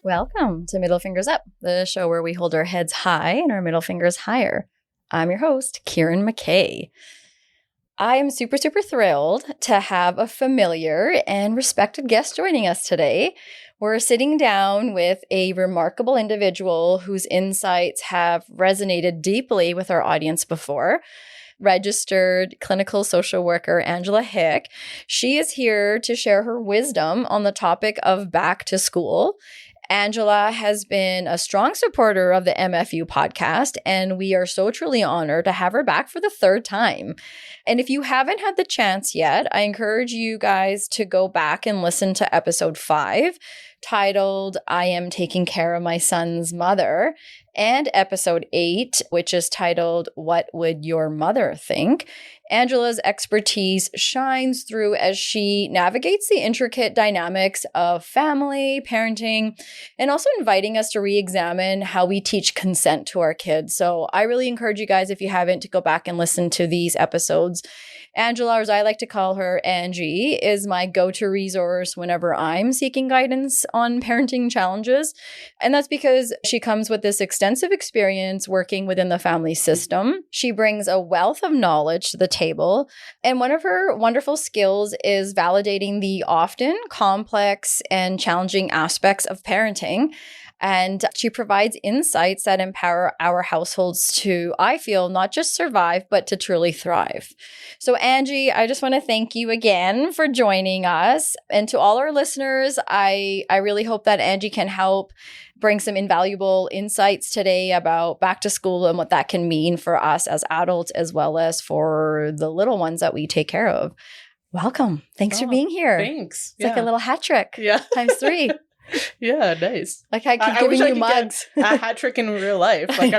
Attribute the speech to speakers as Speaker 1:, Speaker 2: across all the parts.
Speaker 1: Welcome to Middle Fingers Up, the show where we hold our heads high and our middle fingers higher. I'm your host, Kieran McKay. I am super thrilled to have a familiar and respected guest joining us today. We're sitting down with a remarkable individual whose insights have resonated deeply with our audience before. Registered clinical social worker Angela Hick. She is here to share her wisdom on the topic of back to school. Angela has been a strong supporter of the MFU podcast, and we are so truly honored to have her back for the third time. And if you haven't had the chance yet, I encourage you guys to go back and listen to episode 5, titled I Am Taking Care of My Son's Mother, and episode 8, which is titled What Would Your Mother Think? Angela's expertise shines through as she navigates the intricate dynamics of family, parenting, and also inviting us to re-examine how we teach consent to our kids. So I really encourage you guys, if you haven't, to go back and listen to these episodes. Angela, or as I like to call her, Angie, is my go-to resource whenever I'm seeking guidance on parenting challenges. And that's because she comes with this extensive experience working within the family system. She brings a wealth of knowledge to the table. And one of her wonderful skills is validating the often complex and challenging aspects of parenting. And she provides insights that empower our households to, I feel, not just survive, but to truly thrive. So Angie, I just want to thank you again for joining us. And to all our listeners, I really hope that Angie can help bring some invaluable insights today about back to school and what that can mean for us as adults, as well as for the little ones that we take care of. Welcome. Thanks for being here.
Speaker 2: Thanks.
Speaker 1: It's like a little hat trick.
Speaker 2: Yeah.
Speaker 1: Times 3.
Speaker 2: Yeah, nice.
Speaker 1: Like I keep giving you mugs.
Speaker 2: A hat trick in real life. Like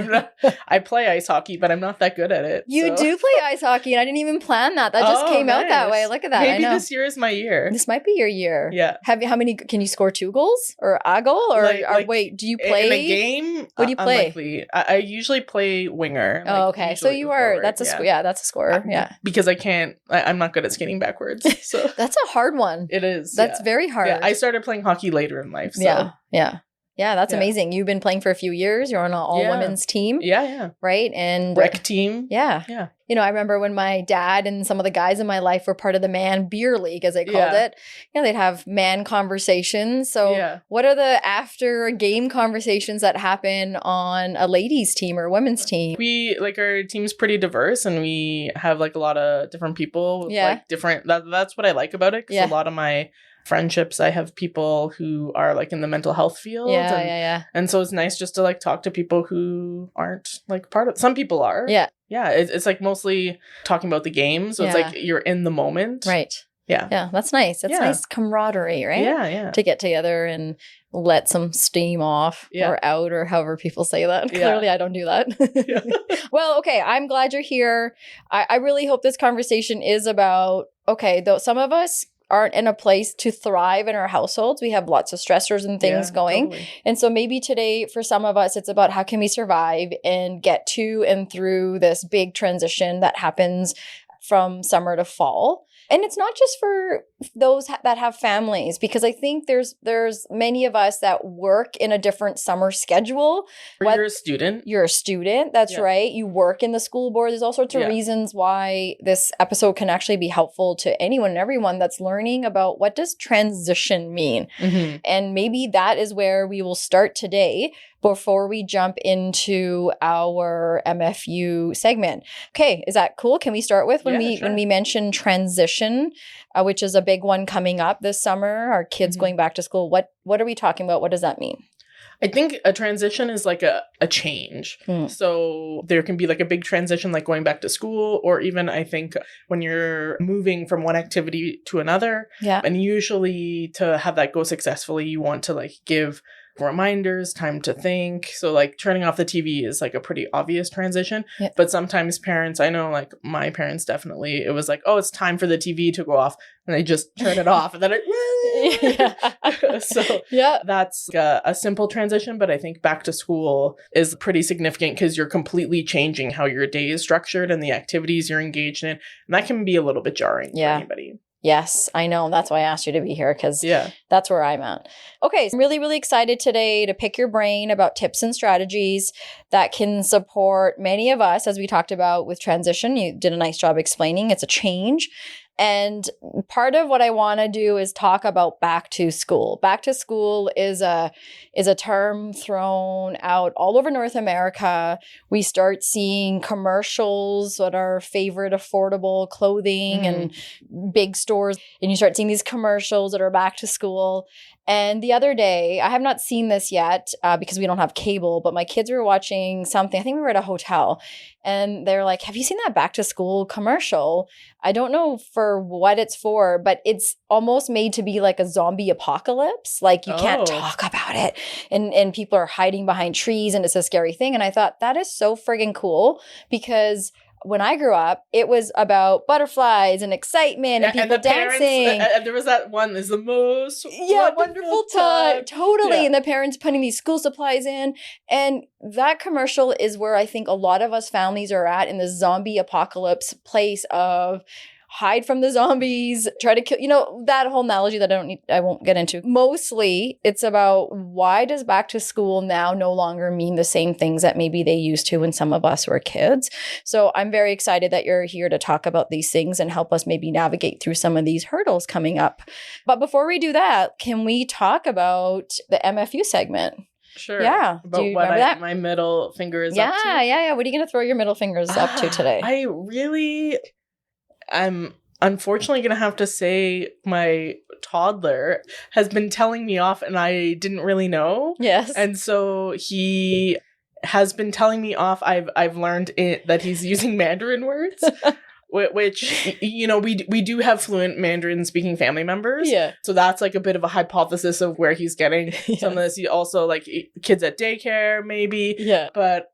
Speaker 2: I play ice hockey, but I'm not that good at it.
Speaker 1: You do play ice hockey, and I didn't even plan that. That just came out that way. Look at that.
Speaker 2: Maybe
Speaker 1: I know.
Speaker 2: This year is my year.
Speaker 1: This might be your year.
Speaker 2: Yeah.
Speaker 1: How many? Can you score 2 goals or a goal? Or, wait, do you play
Speaker 2: in a game?
Speaker 1: What do you play?
Speaker 2: Unlikely. I usually play winger.
Speaker 1: Oh, okay. So you are.
Speaker 2: Forward.
Speaker 1: That's a that's a scorer. Yeah.
Speaker 2: Because I'm not good at skating backwards. So
Speaker 1: that's a hard one.
Speaker 2: It is.
Speaker 1: That's very hard.
Speaker 2: Yeah. I started playing hockey later in life. So.
Speaker 1: Yeah, that's amazing. You've been playing for a few years. You're on an all-women's team.
Speaker 2: Yeah.
Speaker 1: Right? And
Speaker 2: rec team.
Speaker 1: Yeah. You know, I remember when my dad and some of the guys in my life were part of the man beer league, as they called it. You know, they'd have man conversations. So what are the after game conversations that happen on a ladies team or women's team?
Speaker 2: Our team's pretty diverse, and we have like a lot of different people. Like different. That's what I like about it. Because a lot of my friendships, I have people who are like in the mental health field. And so it's nice just to like talk to people who aren't like part of, some people are. Yeah. It's like mostly talking about the game. So it's like you're in the moment.
Speaker 1: Right. Yeah. That's nice. That's nice camaraderie, right?
Speaker 2: Yeah.
Speaker 1: To get together and let some steam off or out, or however people say that. Clearly, I don't do that. Well, okay. I'm glad you're here. I really hope this conversation is about, though some of us aren't in a place to thrive in our households. We have lots of stressors and things going. Totally. And so maybe today for some of us, it's about how can we survive and get to and through this big transition that happens from summer to fall. And it's not just for those that have families, because I think there's many of us that work in a different summer schedule.
Speaker 2: Or you're a student.
Speaker 1: You're a student. That's right. You work in the school board. There's all sorts of reasons why this episode can actually be helpful to anyone and everyone that's learning about what does transition mean. Mm-hmm. And maybe that is where we will start today before we jump into our MFU segment. Okay, is that cool? Can we start with when we mention transition, which is a big one coming up this summer, our kids going back to school? What are we talking about? What does that mean?
Speaker 2: I think a transition is like a change. So there can be like a big transition, like going back to school, or even I think when you're moving from one activity to another. Yeah. And usually to have that go successfully, you want to like give reminders, time to think. So like turning off the TV is like a pretty obvious transition.
Speaker 1: Yeah.
Speaker 2: But sometimes parents, I know like my parents definitely, it was like, oh, it's time for the TV to go off. And they just turn it off. And then so that's a simple transition. But I think back to school is pretty significant because you're completely changing how your day is structured and the activities you're engaged in. And that can be a little bit jarring for anybody.
Speaker 1: Yes, I know. That's why I asked you to be here because that's where I'm at. Okay, so I'm really, really excited today to pick your brain about tips and strategies that can support many of us, as we talked about with transition. You did a nice job explaining it's a change. And part of what I want to do is talk about back to school. Back to school is a term thrown out all over North America. We start seeing commercials at our favorite affordable clothing and big stores. And you start seeing these commercials that are back to school. And the other day, I have not seen this yet because we don't have cable, but my kids were watching something. I think we were at a hotel and they're like, have you seen that back to school commercial? I don't know for what it's for, but it's almost made to be like a zombie apocalypse. Like you can't talk about it. And people are hiding behind trees and it's a scary thing. And I thought that is so friggin' cool because when I grew up, it was about butterflies and excitement and people dancing.
Speaker 2: And there was that one, is the most
Speaker 1: wonderful time. Totally. Yeah. And the parents putting these school supplies in. And that commercial is where I think a lot of us families are at in the zombie apocalypse place of hide from the zombies, try to kill, that whole analogy that I won't get into. Mostly it's about why does back to school now no longer mean the same things that maybe they used to when some of us were kids. So I'm very excited that you're here to talk about these things and help us maybe navigate through some of these hurdles coming up. But before we do that, can we talk about the MFU segment?
Speaker 2: Sure.
Speaker 1: Yeah.
Speaker 2: About what my middle finger is up to?
Speaker 1: Yeah. What are you going to throw your middle fingers up to today?
Speaker 2: I'm unfortunately going to have to say my toddler has been telling me off and I didn't really know.
Speaker 1: Yes.
Speaker 2: And so he has been telling me off. I've learned that he's using Mandarin words. Which, we do have fluent Mandarin speaking family members.
Speaker 1: Yeah.
Speaker 2: So that's like a bit of a hypothesis of where he's getting some of this. He also like kids at daycare, maybe.
Speaker 1: Yeah.
Speaker 2: But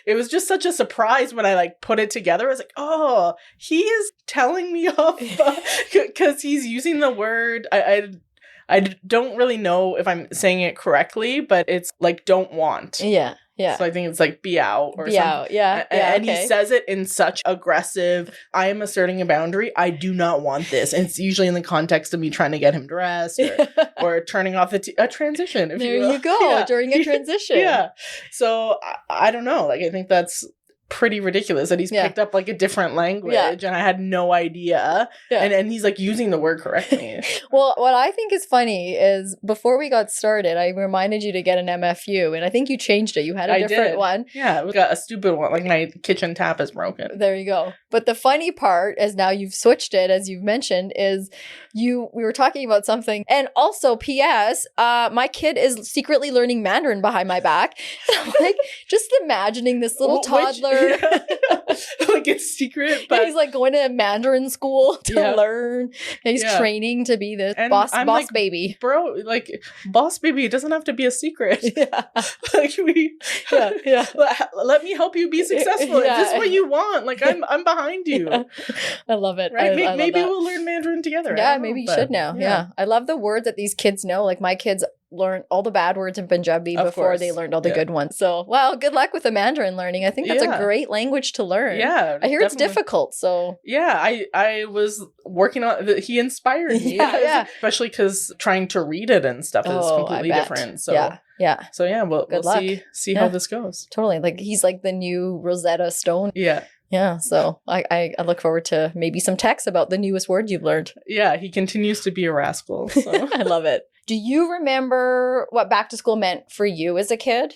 Speaker 2: it was just such a surprise when I like put it together. I was like, oh, he is telling me off because he's using the word. I don't really know if I'm saying it correctly, but it's like don't want.
Speaker 1: Yeah. Yeah.
Speaker 2: So I think it's like be out or
Speaker 1: be
Speaker 2: something.
Speaker 1: Out. Yeah.
Speaker 2: And he says it in such aggressive, I am asserting a boundary. I do not want this. And it's usually in the context of me trying to get him dressed or turning off a transition. If
Speaker 1: there you go. During a transition.
Speaker 2: Yeah. So I don't know. Like, I think that's pretty ridiculous that he's picked up like a different language and I had no idea. Yeah. And he's like using the word correctly.
Speaker 1: Well, what I think is funny is before we got started, I reminded you to get an MFU and I think you changed it. You had a different one.
Speaker 2: Yeah, it was a stupid one. Like my kitchen tap is broken.
Speaker 1: There you go. But the funny part is now you've switched it, as you've mentioned, is we were talking about something. And also, P.S., my kid is secretly learning Mandarin behind my back. Like, just imagining this little toddler.
Speaker 2: Like it's secret, but
Speaker 1: he's like going to Mandarin school to learn. And he's training to be this boss like, baby.
Speaker 2: Bro, like boss baby, it doesn't have to be a secret.
Speaker 1: Yeah.
Speaker 2: Like let me help you be successful. If this is what you want, like I'm behind you.
Speaker 1: Yeah. I love it.
Speaker 2: Right?
Speaker 1: I
Speaker 2: maybe
Speaker 1: love
Speaker 2: we'll learn Mandarin together.
Speaker 1: Yeah, maybe you should now. Yeah. I love the words that these kids know. Like my kids learned all the bad words in Punjabi before they learned all the good ones. So, well, good luck with the Mandarin learning. I think that's a great language to learn.
Speaker 2: Yeah.
Speaker 1: I hear it's difficult, so.
Speaker 2: Yeah, I was working on he inspired me.
Speaker 1: Yeah.
Speaker 2: Especially because trying to read it and stuff is completely different. So
Speaker 1: yeah.
Speaker 2: So yeah, we'll see how this goes.
Speaker 1: Totally. Like he's like the new Rosetta Stone.
Speaker 2: Yeah.
Speaker 1: Yeah, so I look forward to maybe some texts about the newest word you've learned.
Speaker 2: Yeah, he continues to be a rascal. So.
Speaker 1: I love it. Do you remember what back to school meant for you as a kid?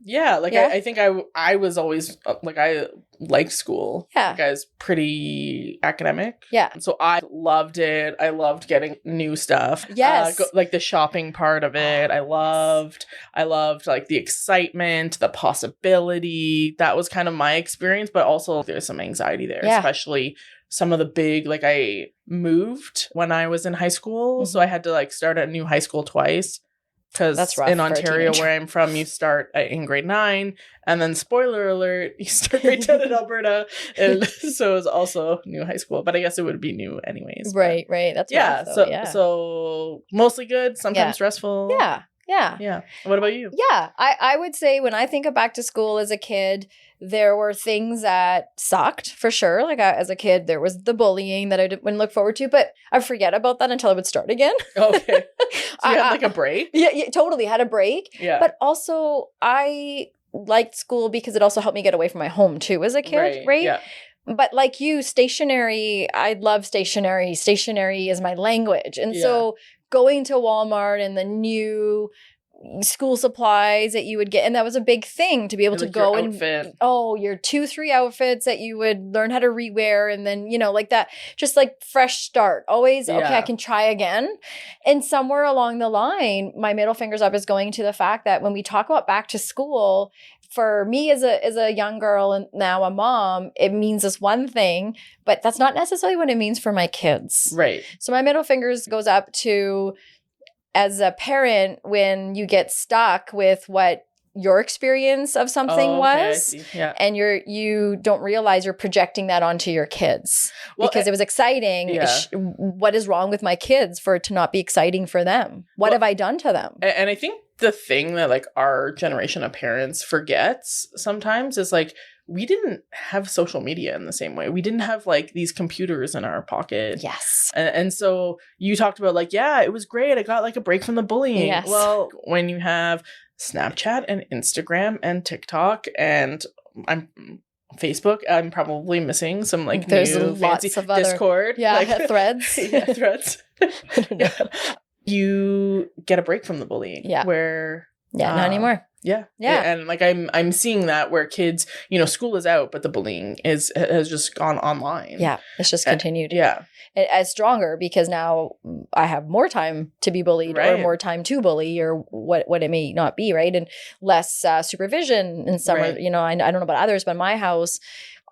Speaker 2: Yeah, I think I was always like I liked school.
Speaker 1: Yeah,
Speaker 2: like I was pretty academic.
Speaker 1: Yeah,
Speaker 2: so I loved it. I loved getting new stuff.
Speaker 1: Yes,
Speaker 2: like the shopping part of it. I loved like the excitement, the possibility. That was kind of my experience, but also there's some anxiety there, especially some of the big. Like I moved when I was in high school, so I had to like start a new high school twice. Because in Ontario, where I'm from, you start in grade 9, and then spoiler alert, you start grade 10 in Alberta, and so it's also new high school. But I guess it would be new anyways.
Speaker 1: Right. That's rough, though.
Speaker 2: So mostly good, sometimes stressful.
Speaker 1: Yeah.
Speaker 2: What about you?
Speaker 1: Yeah. I would say when I think of back to school as a kid, there were things that sucked for sure. Like as a kid, there was the bullying that I wouldn't look forward to, but I forget about that until it would start again.
Speaker 2: Okay. So you had like a break?
Speaker 1: Yeah, totally. Had a break.
Speaker 2: Yeah.
Speaker 1: But also I liked school because it also helped me get away from my home too as a kid, right?
Speaker 2: Yeah.
Speaker 1: But like you, stationery, I love stationery. Stationery is my language. And so going to Walmart and the new school supplies that you would get, and that was a big thing to be able to go and your 2-3 outfits that you would learn how to rewear, and then like that, just like fresh start, always okay, I can try again. And somewhere along the line, my middle fingers up is going to the fact that when we talk about back to school, for me as a young girl and now a mom, it means this one thing, but that's not necessarily what it means for my kids.
Speaker 2: Right.
Speaker 1: So my middle fingers goes up to, as a parent, when you get stuck with what your experience of something was, and you don't realize you're projecting that onto your kids because it was exciting. What is wrong with my kids for it to not be exciting for them? What have I done to them?
Speaker 2: And I think the thing that like our generation of parents forgets sometimes is like, we didn't have social media in the same way. We didn't have like these computers in our pocket.
Speaker 1: Yes.
Speaker 2: And so you talked about like, it was great. I got like a break from the bullying.
Speaker 1: Yes.
Speaker 2: Well, when you have Snapchat and Instagram and TikTok and Facebook, I'm probably missing some like
Speaker 1: there's
Speaker 2: new
Speaker 1: lots
Speaker 2: fancy
Speaker 1: of other,
Speaker 2: Discord.
Speaker 1: like threads.
Speaker 2: Threads. You get a break from the bullying.
Speaker 1: Yeah.
Speaker 2: Where
Speaker 1: not anymore.
Speaker 2: Yeah. And like I'm seeing that where kids, school is out, but the bullying has just gone online.
Speaker 1: Yeah. It's just continued.
Speaker 2: Yeah.
Speaker 1: As stronger because now I have more time to be bullied or more time to bully or what it may not be, right? And less supervision in summer. I don't know about others, but in my house,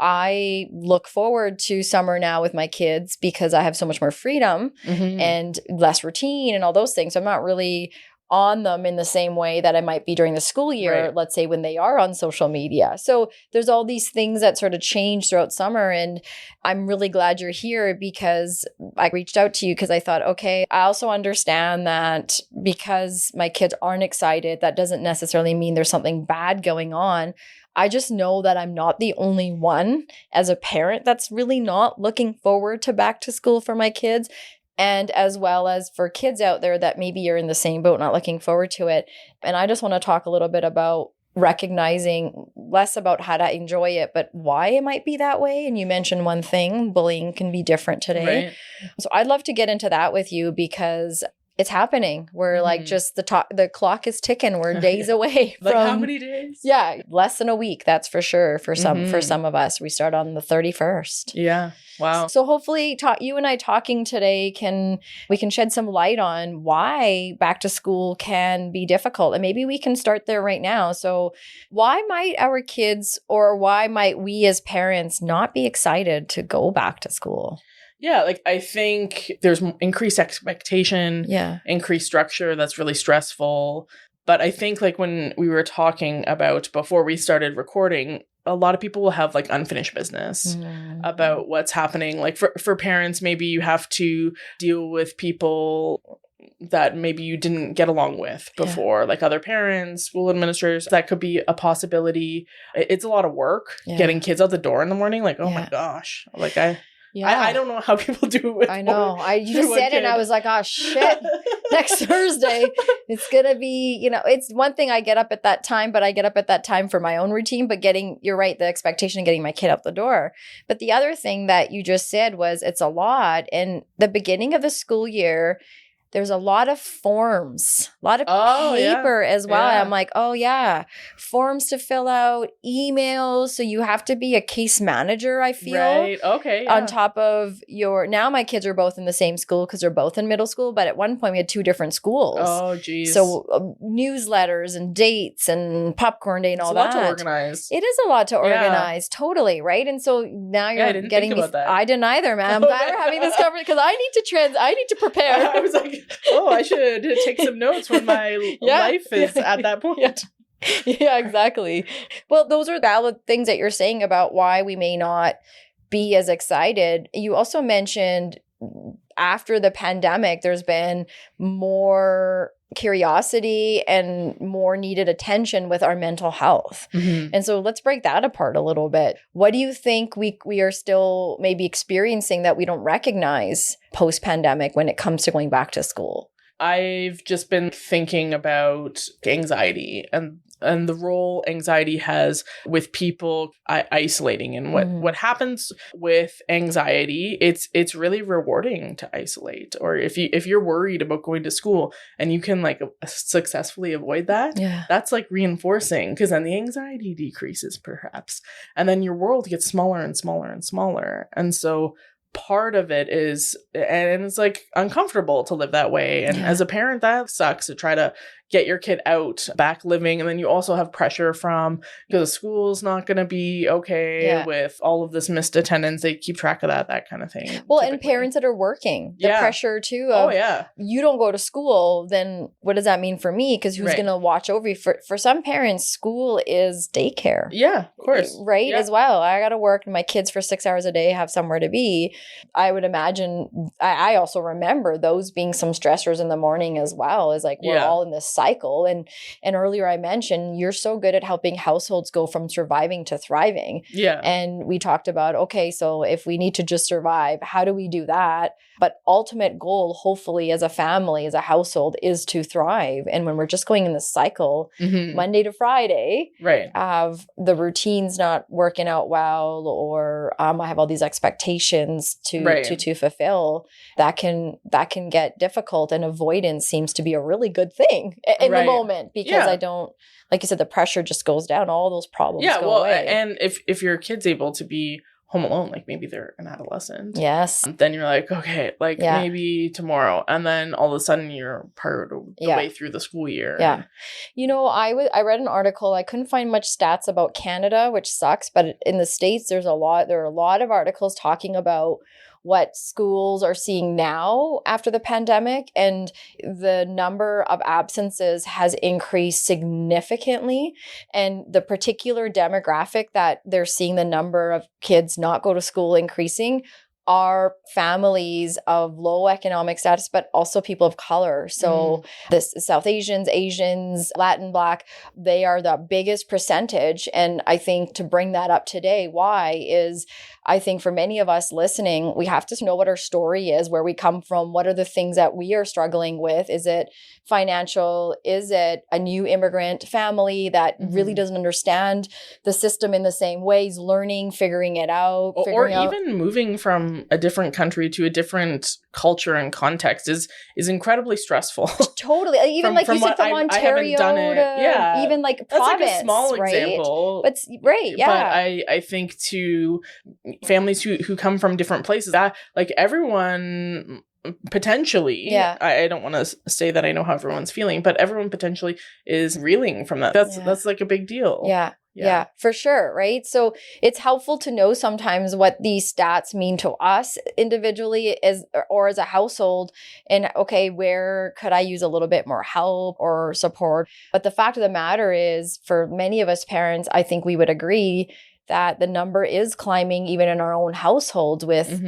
Speaker 1: I look forward to summer now with my kids because I have so much more freedom and less routine and all those things. So I'm not really on them in the same way that I might be during the school year, let's say when they are on social media. So there's all these things that sort of change throughout summer. And I'm really glad you're here because I reached out to you because I thought, okay, I also understand that because my kids aren't excited, that doesn't necessarily mean there's something bad going on. I just know that I'm not the only one as a parent that's really not looking forward to back to school for my kids. And as well as for kids out there that maybe you're in the same boat, not looking forward to it. And I just want to talk a little bit about recognizing less about how to enjoy it, but why it might be that way. And you mentioned one thing, bullying can be different today.
Speaker 2: Right.
Speaker 1: So I'd love to get into that with you because it's happening. We're like just the clock is ticking. We're days away from
Speaker 2: how many days?
Speaker 1: Yeah, less than a week. That's for sure. For some of us, we start on the 31st.
Speaker 2: Yeah. Wow.
Speaker 1: So hopefully you and I talking today we can shed some light on why back to school can be difficult. And maybe we can start there right now. So why might our kids or why might we as parents not be excited to go back to school?
Speaker 2: Yeah, like I think there's increased expectation, increased structure that's really stressful. But I think like when we were talking about before we started recording, a lot of people will have like unfinished business about what's happening. Like for parents, maybe you have to deal with people that maybe you didn't get along with before, like other parents, school administrators. That could be a possibility. It's a lot of work getting kids out the door in the the morning. Oh my gosh. Like I don't know how people do it.
Speaker 1: I know. You just said it and I was like, oh shit, next Thursday, it's going to be, it's one thing I get up at that time, but I get up at that time for my own routine, but you're right, the expectation of getting my kid out the door. But the other thing that you just said was it's a lot. And the beginning of the school year, there's a lot of forms, a lot of paper as well. Yeah. I'm like, forms to fill out, emails. So you have to be a case manager, I feel.
Speaker 2: Right. Okay. Yeah.
Speaker 1: On top of now my kids are both in the same school because they're both in middle school. But at one point we had 2 different schools.
Speaker 2: Oh, geez.
Speaker 1: So newsletters and dates and popcorn day and all that.
Speaker 2: It's a lot to organize.
Speaker 1: It is a lot to organize. Totally. Right. And so now you're getting me. I didn't either, man. I'm glad we're having this conversation because I need to prepare.
Speaker 2: I was like, oh, I should take some notes when my life is at that point.
Speaker 1: Yeah, exactly. Well, those are valid things that you're saying about why we may not be as excited. You also mentioned after the pandemic, there's been more curiosity and more needed attention with our mental health. Mm-hmm. And so let's break that apart a little bit. What do you think we are still maybe experiencing that we don't recognize post-pandemic when it comes to going back to school?
Speaker 2: I've just been thinking about anxiety and the role anxiety has with people isolating, and what happens with anxiety. It's really rewarding to isolate, or if you're worried about going to school and you can like successfully avoid that, that's like reinforcing, because then the anxiety decreases perhaps, and then your world gets smaller and smaller and smaller. And so part of it is, and it's like uncomfortable to live that way. And as a parent, that sucks to try to get your kid out back living. And then you also have pressure from, because school's not going to be okay with all of this missed attendance. They keep track of that kind of thing.
Speaker 1: Well, typically. And parents that are working, the pressure too of, you don't go to school, then what does that mean for me? Because who's going to watch over you? For some parents, school is daycare.
Speaker 2: Yeah, of course.
Speaker 1: Right? As well. I got to work, my kids for 6 hours a day have somewhere to be. I would imagine, I also remember those being some stressors in the morning as well, is like, we're all in this cycle. And earlier I mentioned, you're so good at helping households go from surviving to thriving. Yeah. And we talked about, okay, so if we need to just survive, how do we do that? But ultimate goal, hopefully, as a family, as a household, is to thrive. And when we're just going in this cycle, Monday to Friday, of the routine's not working out well, or I have all these expectations to fulfill, that can get difficult. And avoidance seems to be a really good thing in the moment, because I don't, like you said, the pressure just goes down. All those problems go away.
Speaker 2: And if your kid's able to be home alone, like maybe they're an adolescent, then you're like, okay, like maybe tomorrow, and then all of a sudden you're part of the way through the school year.
Speaker 1: I read an article, I couldn't find much stats about Canada, which sucks, but in the States there are a lot of articles talking about what schools are seeing now after the pandemic, and the number of absences has increased significantly. And the particular demographic that they're seeing the number of kids not go to school increasing are families of low economic status, but also people of color. So this South Asians, Latin, Black, they are the biggest percentage. And I think to bring that up today, why is, I think for many of us listening, we have to know what our story is, where we come from, what are the things that we are struggling with. Is it financial? Is it a new immigrant family that really doesn't understand the system in the same ways, learning, figuring it out,
Speaker 2: even moving from a different country to a different culture and context is incredibly stressful.
Speaker 1: Totally. Even like you said, from Ontario to even like province. That's like a small example. But
Speaker 2: I think to families who come from different places, that like everyone potentially, I don't want to say that I know how everyone's feeling, but everyone potentially is reeling from that. That's like a big deal.
Speaker 1: Yeah, for sure. Right. So it's helpful to know sometimes what these stats mean to us individually or as a household. And okay, where could I use a little bit more help or support? But the fact of the matter is, for many of us parents, I think we would agree that the number is climbing even in our own households with,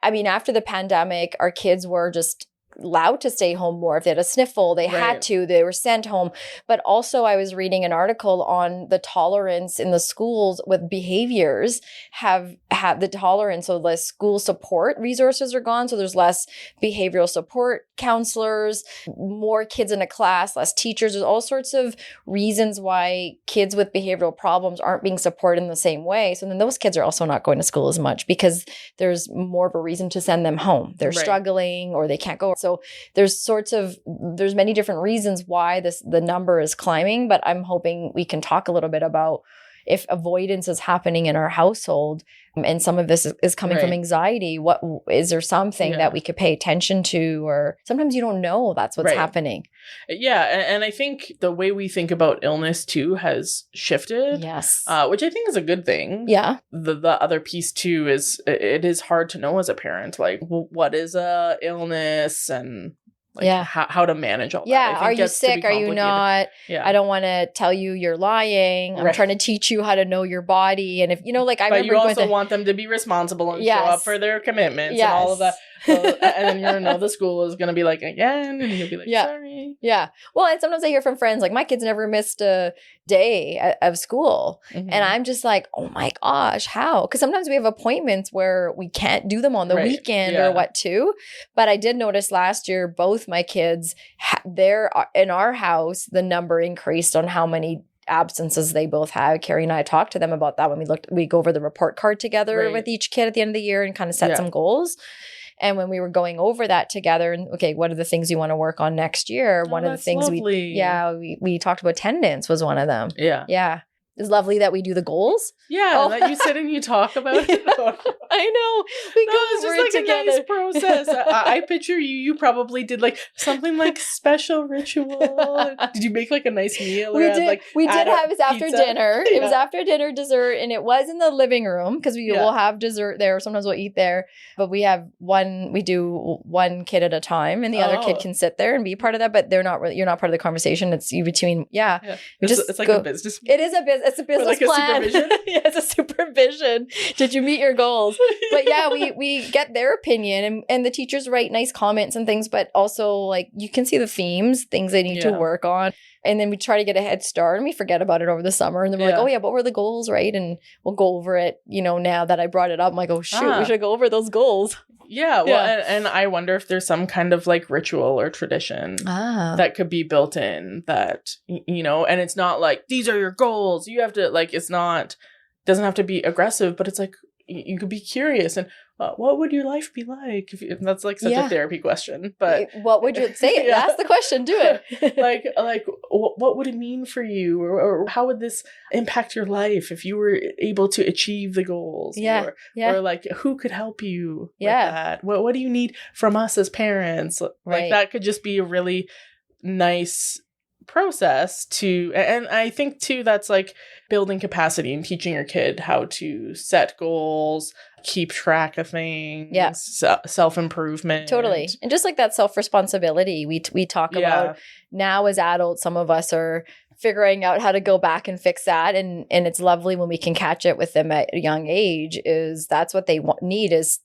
Speaker 1: I mean, after the pandemic, our kids were just allowed to stay home more. If they had a sniffle, they had to, they were sent home. But also I was reading an article on the tolerance in the schools with behaviors have the tolerance. So less school support resources are gone. So there's less behavioral support counselors, more kids in a class, less teachers. There's all sorts of reasons why kids with behavioral problems aren't being supported in the same way. So then those kids are also not going to school as much because there's more of a reason to send them home. They're struggling or they can't go. So there's many different reasons why the number is climbing, but I'm hoping we can talk a little bit about if avoidance is happening in our household and some of this is coming from anxiety. What is there something that we could pay attention to, or sometimes you don't know that's what's happening.
Speaker 2: Yeah. And I think the way we think about illness too has shifted.
Speaker 1: Yes.
Speaker 2: Which I think is a good thing.
Speaker 1: Yeah.
Speaker 2: The other piece too is it is hard to know as a parent, like, well, what is a illness and like how to manage all that.
Speaker 1: Yeah. Are you sick? Are you not?
Speaker 2: Yeah.
Speaker 1: I don't want to tell you you're lying. I'm trying to teach you how to know your body. And if, you know, like I remember.
Speaker 2: But you also want them to be responsible and show up for their commitments and all of that. And then you're going to know the school is going to be like, again, and you'll be like, sorry.
Speaker 1: Yeah. Well, and sometimes I hear from friends, like my kids never missed a day of school. And I'm just like, oh my gosh, how? Because sometimes we have appointments where we can't do them on the weekend or what too. But I did notice last year, both my kids, in our house, the number increased on how many absences they both had. Carrie and I talked to them about that when we go over the report card together with each kid at the end of the year and kind of set some goals. And when we were going over that together and, okay, what are the things you want to work on next year? One of the things we talked about, attendance was one of them. Yeah. Yeah. It's lovely that we do the goals.
Speaker 2: Yeah, that you sit and you talk about it.
Speaker 1: I know. We go over it together.
Speaker 2: It's just like a nice process. I picture you probably did like something like special ritual. Did you make like a nice meal?
Speaker 1: We did. We did have it after dinner. It was after dinner dessert, and it was in the living room because we will have dessert there. Sometimes we'll eat there, but we do one kid at a time, and the other kid can sit there and be part of that. But they're not really. You're not part of the conversation. It's you between. Yeah.
Speaker 2: It's like a business.
Speaker 1: It is a business. It's a business plan.
Speaker 2: Supervision?
Speaker 1: It's a supervision. Did you meet your goals? But yeah, we get their opinion and the teachers write nice comments and things, but also like you can see the themes, things they need to work on. And then we try to get a head start and we forget about it over the summer. And then we're like, oh yeah, what were the goals, right? And we'll go over it, now that I brought it up. I'm like, oh shoot, we should go over those goals.
Speaker 2: Yeah, well, and I wonder if there's some kind of like ritual or tradition that could be built in that, and it's not like, these are your goals. You have to like, doesn't have to be aggressive, but it's like, you could be curious and what would your life be like? That's like such a therapy question, but
Speaker 1: what would you say? Ask the question, do it.
Speaker 2: like what would it mean for you, or how would this impact your life if you were able to achieve the goals? Or like who could help you with that? What do you need from us as parents? Like that could just be a really nice process and I think too that's like building capacity and teaching your kid how to set goals, keep track of things, self-improvement.
Speaker 1: Totally. And just like that self-responsibility we talk about now as adults, some of us are figuring out how to go back and fix that, and it's lovely when we can catch it with them at a young age. Is that's what they need, is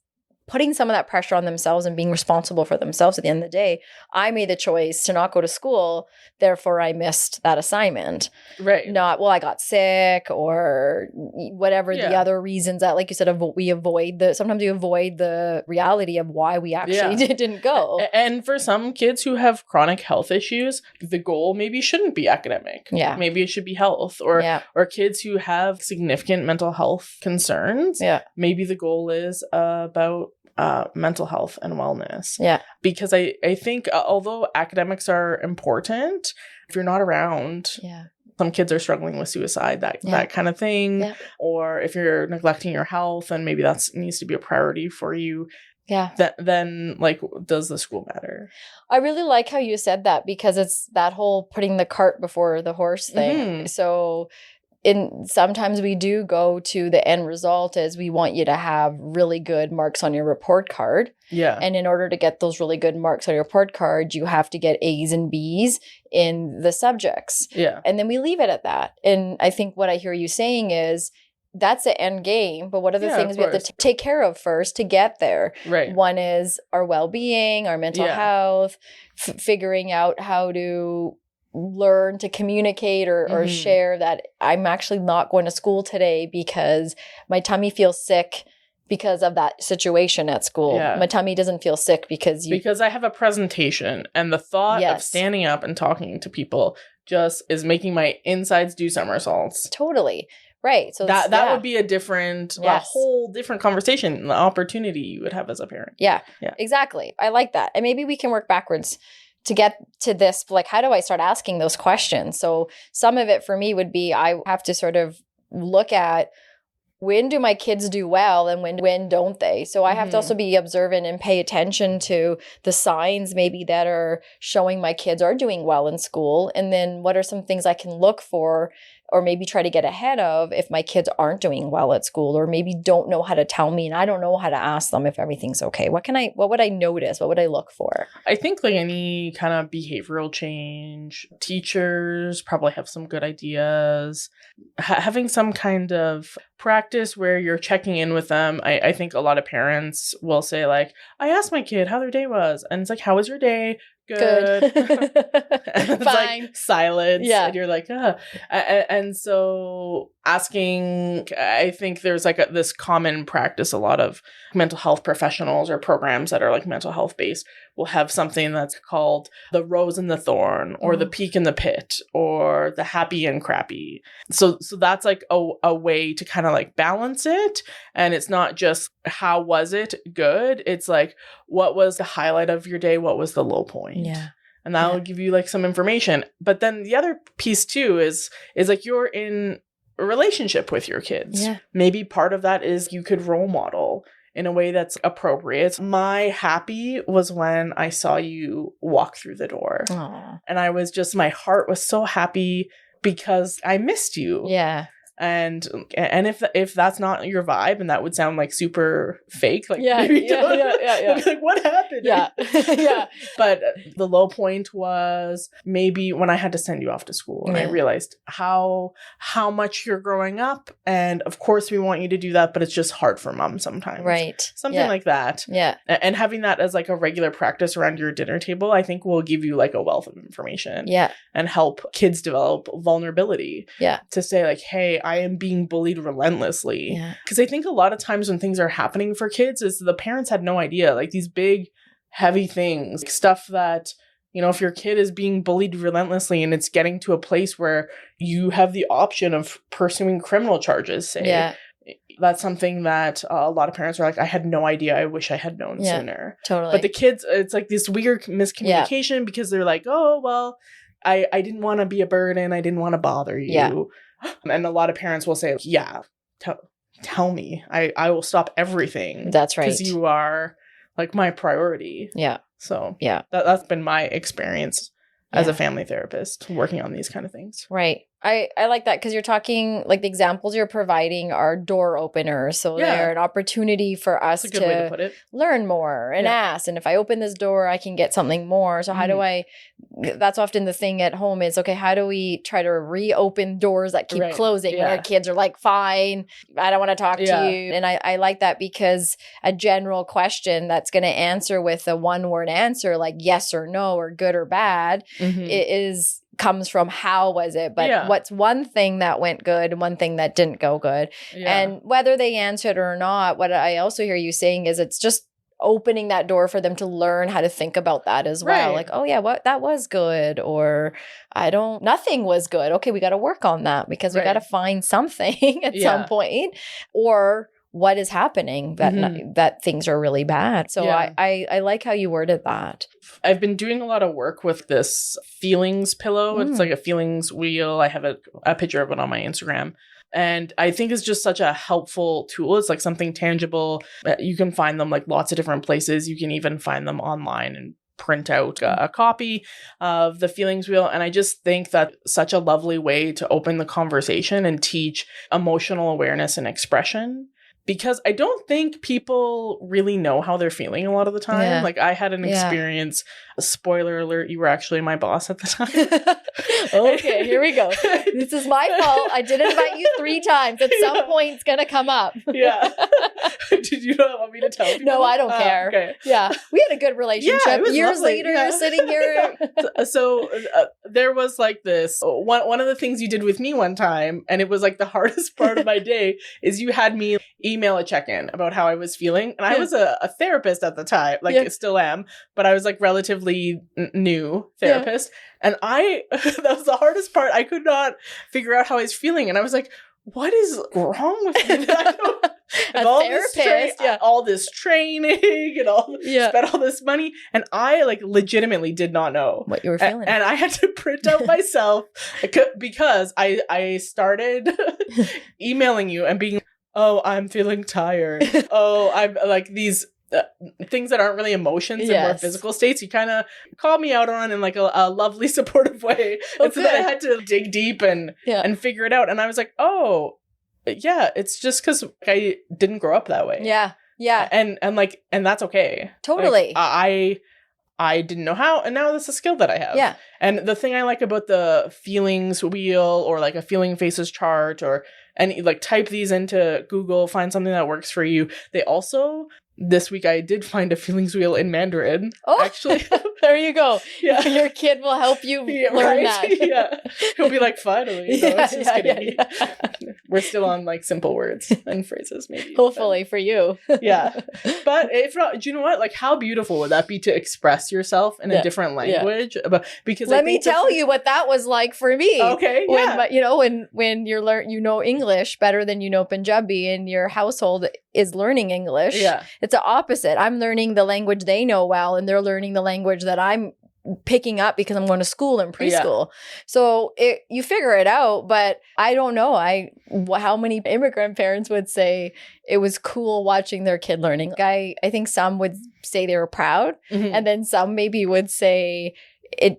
Speaker 1: putting some of that pressure on themselves and being responsible for themselves. At the end of the day, I made the choice to not go to school, therefore I missed that assignment. Right. Not, well, I got sick or whatever the other reasons that, like you said, sometimes we avoid the reality of why we actually didn't go.
Speaker 2: And for some kids who have chronic health issues, the goal maybe shouldn't be academic. Yeah. Maybe it should be health, or kids who have significant mental health concerns. Yeah. Maybe the goal is about mental health and wellness. Yeah. Because I think although academics are important, if you're not around, some kids are struggling with suicide, that kind of thing. Yeah. Or if you're neglecting your health, and maybe that needs to be a priority for you. Yeah. Then like, does the school matter?
Speaker 1: I really like how you said that, because it's that whole putting the cart before the horse thing. Mm-hmm. So sometimes we do go to the end result as we want you to have really good marks on your report card. Yeah. And in order to get those really good marks on your report card, you have to get A's and B's in the subjects. Yeah. And then we leave it at that. And I think what I hear you saying is that's the end game, but what are the things we have to take care of first to get there? Right. One is our well-being, our mental health, figuring out how to learn to communicate or share that I'm actually not going to school today because my tummy feels sick because of that situation at school. Yeah. My tummy doesn't feel sick because
Speaker 2: I have a presentation, and the thought of standing up and talking to people just is making my insides do somersaults.
Speaker 1: Totally. Right. So
Speaker 2: that would be a whole different conversation, the opportunity you would have as a parent.
Speaker 1: Yeah. Exactly. I like that. And maybe we can work backwards to get to this, like, how do I start asking those questions? So some of it for me would be, I have to sort of look at, when do my kids do well and when don't they? So I have to also be observant and pay attention to the signs maybe that are showing my kids are doing well in school. And then what are some things I can look for or maybe try to get ahead of if my kids aren't doing well at school, or maybe don't know how to tell me and I don't know how to ask them if everything's okay? What would I notice? What would I look for?
Speaker 2: I think like any kind of behavioral change, teachers probably have some good ideas. Having some kind of practice where you're checking in with them. I think a lot of parents will say like, I asked my kid how their day was. And it's like, how was your day? Good. It's
Speaker 1: Fine.
Speaker 2: Like silence.
Speaker 1: Yeah.
Speaker 2: And you're like, and so asking, I think there's like this common practice. A lot of mental health professionals or programs that are like mental health based will have something that's called the rose and the thorn, or the peak and the pit, or the happy and crappy. So that's like a way to kind of like balance it. And it's not just how was it good? It's like, what was the highlight of your day? What was the low point?
Speaker 1: Yeah.
Speaker 2: And that'll give you like some information. But then the other piece too is like you're in a relationship with your kids.
Speaker 1: Yeah.
Speaker 2: Maybe part of that is you could role model in a way that's appropriate. My happy was when I saw you walk through the door.
Speaker 1: Aww.
Speaker 2: And I was just, my heart was so happy because I missed you.
Speaker 1: Yeah.
Speaker 2: And if that's not your vibe, and that would sound like super fake, like
Speaker 1: yeah.
Speaker 2: like what happened?
Speaker 1: Yeah. Yeah.
Speaker 2: But the low point was maybe when I had to send you off to school, and I realized how much you're growing up, and of course we want you to do that, but it's just hard for mom sometimes,
Speaker 1: right?
Speaker 2: Something like that.
Speaker 1: Yeah.
Speaker 2: And having that as like a regular practice around your dinner table, I think will give you like a wealth of information.
Speaker 1: Yeah.
Speaker 2: And help kids develop vulnerability.
Speaker 1: Yeah.
Speaker 2: To say like, hey, I am being bullied relentlessly.
Speaker 1: Yeah.
Speaker 2: Because I think a lot of times when things are happening for kids is the parents had no idea, like these big, heavy things, like stuff that, you know, if your kid is being bullied relentlessly and it's getting to a place where you have the option of pursuing criminal charges, say, that's something that a lot of parents are like, I had no idea. I wish I had known sooner.
Speaker 1: Totally.
Speaker 2: But the kids, it's like this weird miscommunication because they're like, oh, well, I didn't want to be a burden. I didn't want to bother you.
Speaker 1: Yeah.
Speaker 2: And a lot of parents will say, yeah, tell me. I will stop everything.
Speaker 1: That's right.
Speaker 2: Because you are like my priority.
Speaker 1: Yeah.
Speaker 2: So
Speaker 1: yeah,
Speaker 2: that's been my experience as a family therapist working on these kind of things.
Speaker 1: Right. I like that because you're talking, like the examples you're providing are door openers. So they're an opportunity for us
Speaker 2: That's a good way to put it.
Speaker 1: Learn more and ask. And if I open this door, I can get something more. So how do that's often the thing at home is, okay, how do we try to reopen doors that keep closing when our kids are like, fine, I don't want to talk to you. And I like that because a general question that's going to answer with a one-word answer like yes or no or good or bad comes from how was it, but what's one thing that went good and one thing that didn't go good. And whether they answered or not, what I also hear you saying is it's just opening that door for them to learn how to think about that as well. Like, oh yeah, that was good, or nothing was good. Okay, we got to work on that because we got to find something at some point, or what is happening that things are really bad. So I like how you worded that.
Speaker 2: I've been doing a lot of work with this feelings pillow. It's like a feelings wheel. I have a picture of it on my Instagram. And I think it's just such a helpful tool. It's like something tangible. You can find them like lots of different places. You can even find them online and print out a copy of the feelings wheel. And I just think that's such a lovely way to open the conversation and teach emotional awareness and expression. Because I don't think people really know how they're feeling a lot of the time. Yeah. Like I had an experience, spoiler alert, you were actually my boss at the time.
Speaker 1: Okay, here we go. This is my fault. I did invite you 3 times. At some point it's going to come up.
Speaker 2: Yeah. Did you not want me to tell people?
Speaker 1: No, I don't care.
Speaker 2: Okay.
Speaker 1: Yeah. We had a good relationship.
Speaker 2: Yeah, it was
Speaker 1: Years
Speaker 2: lovely.
Speaker 1: later, you're sitting here.
Speaker 2: So there was like this, one of the things you did with me one time, and it was like the hardest part of my day, is you had me email a check-in about how I was feeling. And I was a therapist at the time, like I still am, but I was like relatively new therapist. And that was the hardest part. I could not figure out how I was feeling. And I was like, what is wrong with me? All this training and spent all this money. And I like legitimately did not know
Speaker 1: what you were feeling.
Speaker 2: And I had to print out myself because I started emailing you and being, oh, I'm feeling tired. Oh, I'm like these things that aren't really emotions and more physical states, you kind of called me out on in like a lovely, supportive way. And so then I had to dig deep and figure it out. And I was like, oh, yeah, it's just because I didn't grow up that way.
Speaker 1: Yeah. Yeah.
Speaker 2: And that's okay.
Speaker 1: Totally.
Speaker 2: Like, I didn't know how, and now that's a skill that I have.
Speaker 1: Yeah.
Speaker 2: And the thing I like about the feelings wheel or like a feeling faces chart and like type these into Google, find something that works for you. They also, this week I did find a feelings wheel in Mandarin. Oh, actually.
Speaker 1: There you go. Yeah. Your kid will help you learn that.
Speaker 2: Yeah. He'll be like, finally. No, it's just kidding. We're still on like simple words and phrases, maybe.
Speaker 1: Hopefully for you.
Speaker 2: Yeah. But if not, do you know what? Like, how beautiful would that be to express yourself in a different language? But because
Speaker 1: let me tell you what that was like for me.
Speaker 2: Okay.
Speaker 1: When you're English better than Punjabi, and your household is learning English.
Speaker 2: Yeah.
Speaker 1: It's the opposite. I'm learning the language they know well, and they're learning the language that I'm picking up because I'm going to school and preschool. So you figure it out, but I don't know. How many immigrant parents would say it was cool watching their kid learning? I think some would say they were proud, and then some maybe would say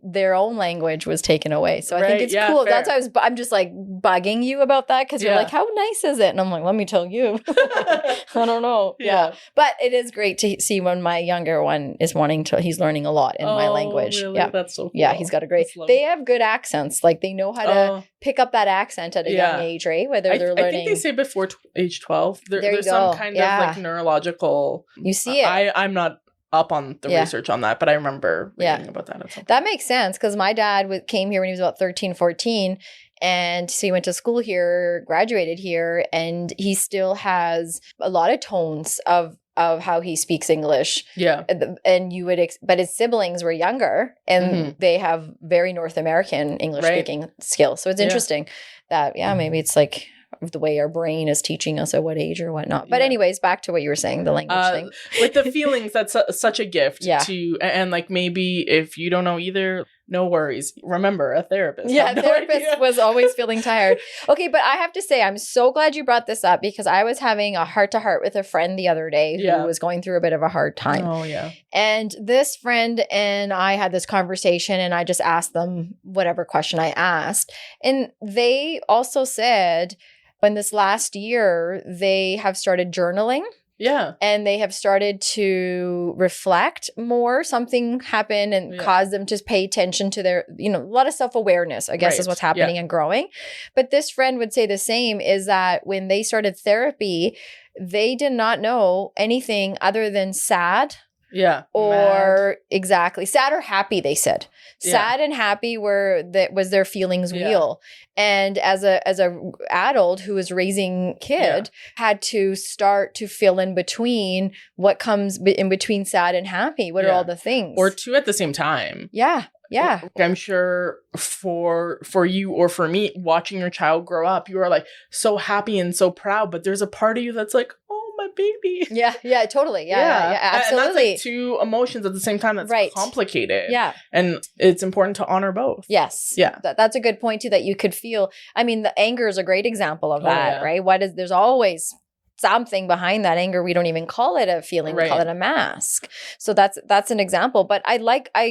Speaker 1: their own language was taken away. So I think it's cool. Fair. That's why I'm just like bugging you about that, because you're like, how nice is it? And I'm like, let me tell you. I don't know. Yeah. But it is great to see when my younger one is he's learning a lot in my language.
Speaker 2: Really?
Speaker 1: Yeah.
Speaker 2: That's so cool.
Speaker 1: Yeah, he's got a great, they have good accents. Like they know how to pick up that accent at a young age, right? Whether they're learning. I think
Speaker 2: they say before age 12. There's some kind of like neurological.
Speaker 1: You see it.
Speaker 2: I'm not up on the research on that, but I remember reading about that.
Speaker 1: That makes sense, because my dad came here when he was about 13, 14, and so he went to school here, graduated here, and he still has a lot of tones of how he speaks English. Yeah. And you would, but his siblings were younger, and they have very North American English speaking skills. So it's interesting that, maybe it's like the way our brain is teaching us at what age or whatnot. But anyways, back to what you were saying, the language thing.
Speaker 2: With the feelings, that's such a gift to, and like maybe if you don't know either, no worries. Remember, a therapist.
Speaker 1: Yeah, a therapist was always feeling tired. Okay, but I have to say, I'm so glad you brought this up, because I was having a heart-to-heart with a friend the other day who was going through a bit of a hard time.
Speaker 2: Oh, yeah.
Speaker 1: And this friend and I had this conversation, and I just asked them whatever question I asked. And they also said, in this last year, they have started journaling.
Speaker 2: Yeah.
Speaker 1: And they have started to reflect more. Something happened and caused them to pay attention to their, a lot of self-awareness, I guess, is what's happening and growing. But this friend would say the same, is that when they started therapy, they did not know anything other than sad.
Speaker 2: Yeah.
Speaker 1: Or exactly. Sad or happy, they said. Sad and happy was their feelings wheel. And as a adult who was raising kid, had to start to fill in between what comes in between sad and happy. What are all the things?
Speaker 2: Or two at the same time.
Speaker 1: Yeah. Yeah.
Speaker 2: I'm sure for you or for me, watching your child grow up, you are like so happy and so proud, but there's a part of you that's like, oh, my baby.
Speaker 1: Yeah. Yeah, totally. Yeah. Absolutely.
Speaker 2: And that's like two emotions at the same time. That's complicated.
Speaker 1: Yeah.
Speaker 2: And it's important to honor both.
Speaker 1: Yes.
Speaker 2: Yeah.
Speaker 1: That's a good point too, that you could feel. I mean, the anger is a great example of that, right? There's always something behind that anger. We don't even call it a feeling. We call it a mask. So that's an example. But I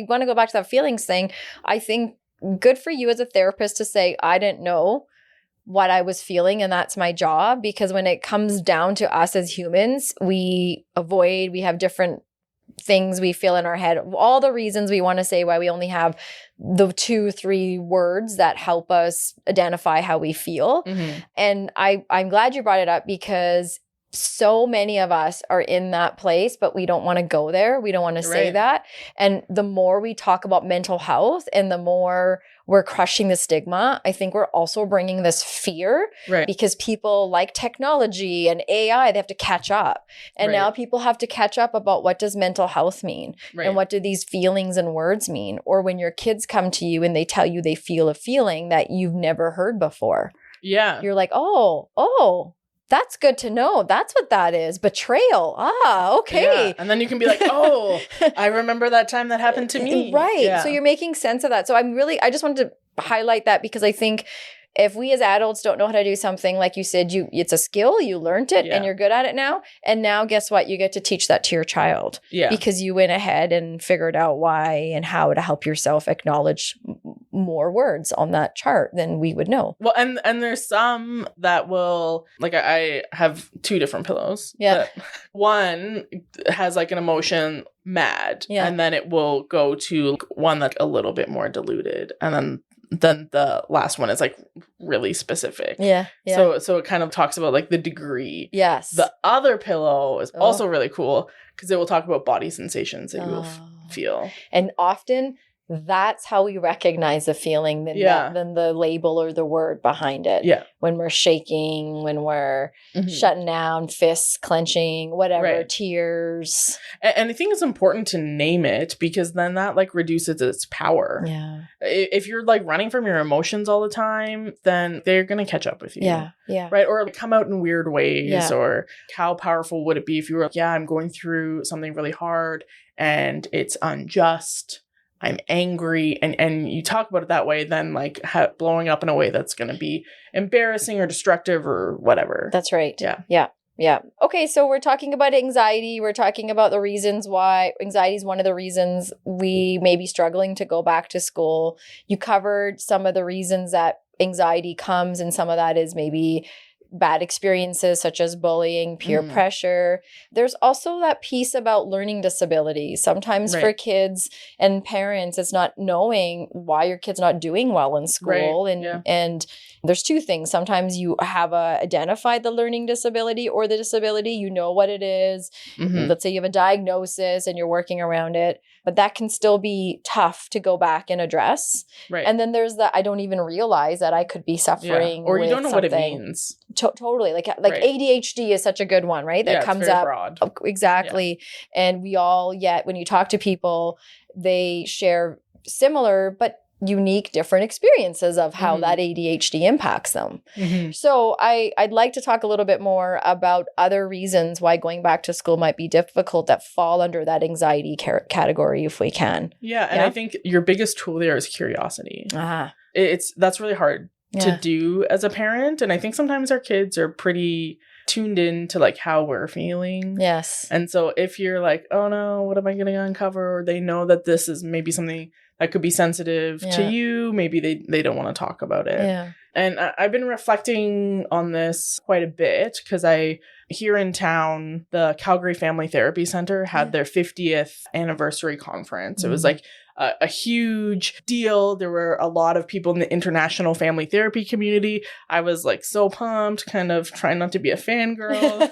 Speaker 1: want to go back to that feelings thing. I think good for you as a therapist to say, I didn't know what I was feeling, and that's my job. Because when it comes down to us as humans, we have different things we feel in our head, all the reasons we want to say why we only have the 2-3 words that help us identify how we feel. And I'm glad you brought it up, because so many of us are in that place, but we don't want to go there. We don't want to say that. And the more we talk about mental health and the more we're crushing the stigma, I think we're also bringing this fear, because people like technology and AI, they have to catch up. And now people have to catch up about, what does mental health mean? And what do these feelings and words mean? Or when your kids come to you and they tell you they feel a feeling that you've never heard before.
Speaker 2: Yeah.
Speaker 1: You're like, oh, that's good to know. That's what that is. Betrayal. Okay.
Speaker 2: Yeah. And then you can be like, oh, I remember that time that happened to me.
Speaker 1: Right. Yeah. So you're making sense of that. So I just wanted to highlight that, because I think if we as adults don't know how to do something, like you said, it's a skill, you learned it and you're good at it now. And now guess what? You get to teach that to your child because you went ahead and figured out why and how to help yourself acknowledge more words on that chart than we would know.
Speaker 2: Well, and there's some that will, like, I have 2 different pillows.
Speaker 1: Yeah.
Speaker 2: One has like an emotion mad and then it will go to one that's a little bit more diluted, and then the last one is like really specific. Yeah. So it kind of talks about like the degree.
Speaker 1: Yes.
Speaker 2: The other pillow is also really cool because it will talk about body sensations that you will feel.
Speaker 1: And often that's how we recognize the feeling than the label or the word behind it. Yeah. When we're shaking, when we're shutting down, fists clenching, whatever, tears.
Speaker 2: And I think it's important to name it because then that like reduces its power. Yeah. If you're like running from your emotions all the time, then they're going to catch up with you. Yeah. Yeah. Right. Or come out in weird ways. Yeah. Or how powerful would it be if you were like, I'm going through something really hard and it's unjust. I'm angry, and you talk about it that way, then like blowing up in a way that's going to be embarrassing or destructive or whatever.
Speaker 1: That's right. Yeah. Yeah. Yeah. Okay. So we're talking about anxiety. We're talking about the reasons why anxiety is one of the reasons we may be struggling to go back to school. You covered some of the reasons that anxiety comes, and some of that is maybe bad experiences such as bullying, peer pressure. There's also that piece about learning disabilities. Sometimes for kids and parents, it's not knowing why your kid's not doing well in school. And there's 2 things. Sometimes you have identified the learning disability or the disability, you know what it is. Let's say you have a diagnosis and you're working around it, but that can still be tough to go back and address. Right. And then there's I don't even realize that I could be suffering
Speaker 2: or you don't know
Speaker 1: something.
Speaker 2: What it means.
Speaker 1: Totally. Like ADHD is such a good one, right? That comes up. Broad. Exactly. Yeah. And we all, when you talk to people, they share similar but unique different experiences of how that ADHD impacts them. So I'd like to talk a little bit more about other reasons why going back to school might be difficult that fall under that anxiety category if we can.
Speaker 2: Yeah. And I think your biggest tool there is curiosity. That's really hard to do as a parent. And I think sometimes our kids are pretty tuned in to like how we're feeling. Yes. And so if you're like, oh no, what am I going to uncover? Or they know that this is maybe something that could be sensitive to you. Maybe they don't want to talk about it. Yeah. And I've been reflecting on this quite a bit because here in town, the Calgary Family Therapy Center had their 50th anniversary conference. It was like a huge deal. There were a lot of people in the international family therapy community. I was like so pumped, kind of trying not to be a fangirl.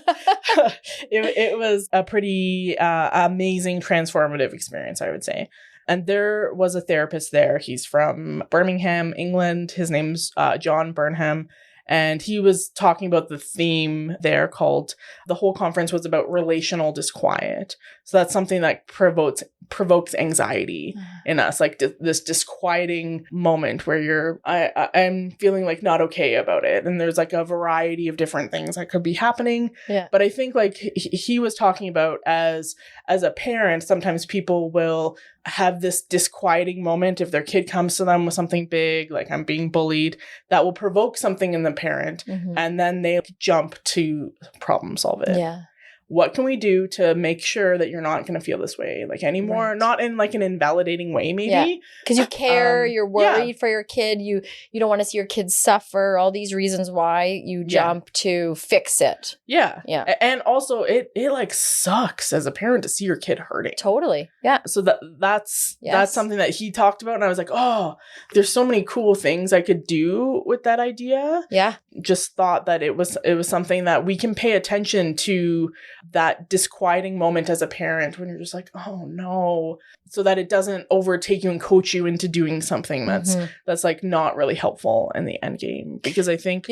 Speaker 2: It was a pretty amazing, transformative experience, I would say. And there was a therapist there. He's from Birmingham, England. His name's John Burnham. And he was talking about the theme there called, the whole conference was about relational disquiet. So that's something that provokes anxiety in us, like this disquieting moment where I'm feeling like not okay about it. And there's like a variety of different things that could be happening. Yeah. But I think like he was talking about as a parent, sometimes people will have this disquieting moment if their kid comes to them with something big, like I'm being bullied, that will provoke something in the parent. And then they jump to problem solve it. Yeah. What can we do to make sure that you're not going to feel this way like anymore? Right. Not in like an invalidating way, maybe. Because
Speaker 1: you care, you're worried for your kid. You don't want to see your kids suffer. All these reasons why you jump to fix it. Yeah. Yeah. And
Speaker 2: also it like sucks as a parent to see your kid hurting.
Speaker 1: Totally. Yeah.
Speaker 2: So that's something that he talked about. And I was like, oh, there's so many cool things I could do with that idea. Yeah. Just thought that it was something that we can pay attention to, that disquieting moment as a parent when you're just like, oh no, so that it doesn't overtake you and coach you into doing something that's like not really helpful in the end game. Because I think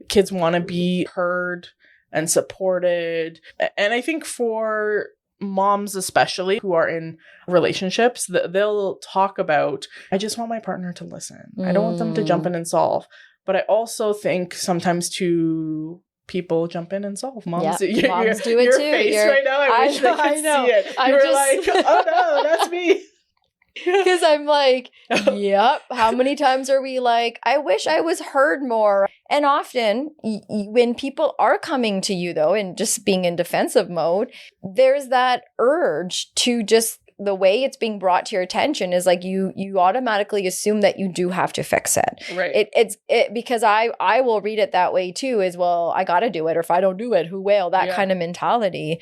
Speaker 2: kids want to be heard and supported. And I think for moms especially who are in relationships, they'll talk about, I just want my partner to listen. I don't want them to jump in and solve. But I also think sometimes people jump in and solve. Moms,
Speaker 1: moms do it
Speaker 2: your
Speaker 1: too.
Speaker 2: Face right now, I wish they could see it. You're like, oh no, that's me.
Speaker 1: Because I'm like, yep. How many times are we like, I wish I was heard more? And often when people are coming to you though, and just being in defensive mode, there's that urge to just, the way it's being brought to your attention is like you automatically assume that you do have to fix it.
Speaker 2: Right.
Speaker 1: It's because I will read it that way too, as well, I got to do it, or if I don't do it, who will? That kind of mentality.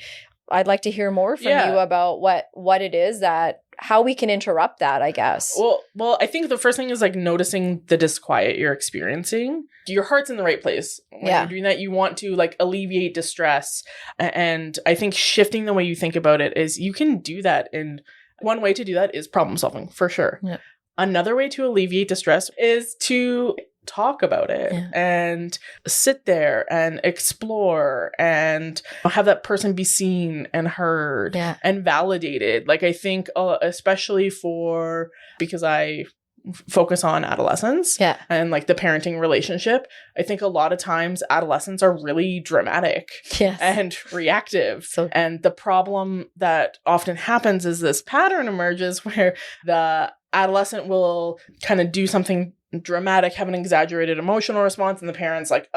Speaker 1: I'd like to hear more from you about what it is that, how we can interrupt that, I guess.
Speaker 2: Well, I think the first thing is like noticing the disquiet you're experiencing. Your heart's in the right place. When you're doing that, you want to like alleviate distress. And I think shifting the way you think about it is you can do that. And one way to do that is problem solving, for sure. Yeah. Another way to alleviate distress is to talk about it and sit there and explore and have that person be seen and heard and validated. Like I think especially because I focus on adolescents and like the parenting relationship, I think a lot of times adolescents are really dramatic and reactive. And the problem that often happens is this pattern emerges where the adolescent will kind of do something dramatic, have an exaggerated emotional response, and the parent's like,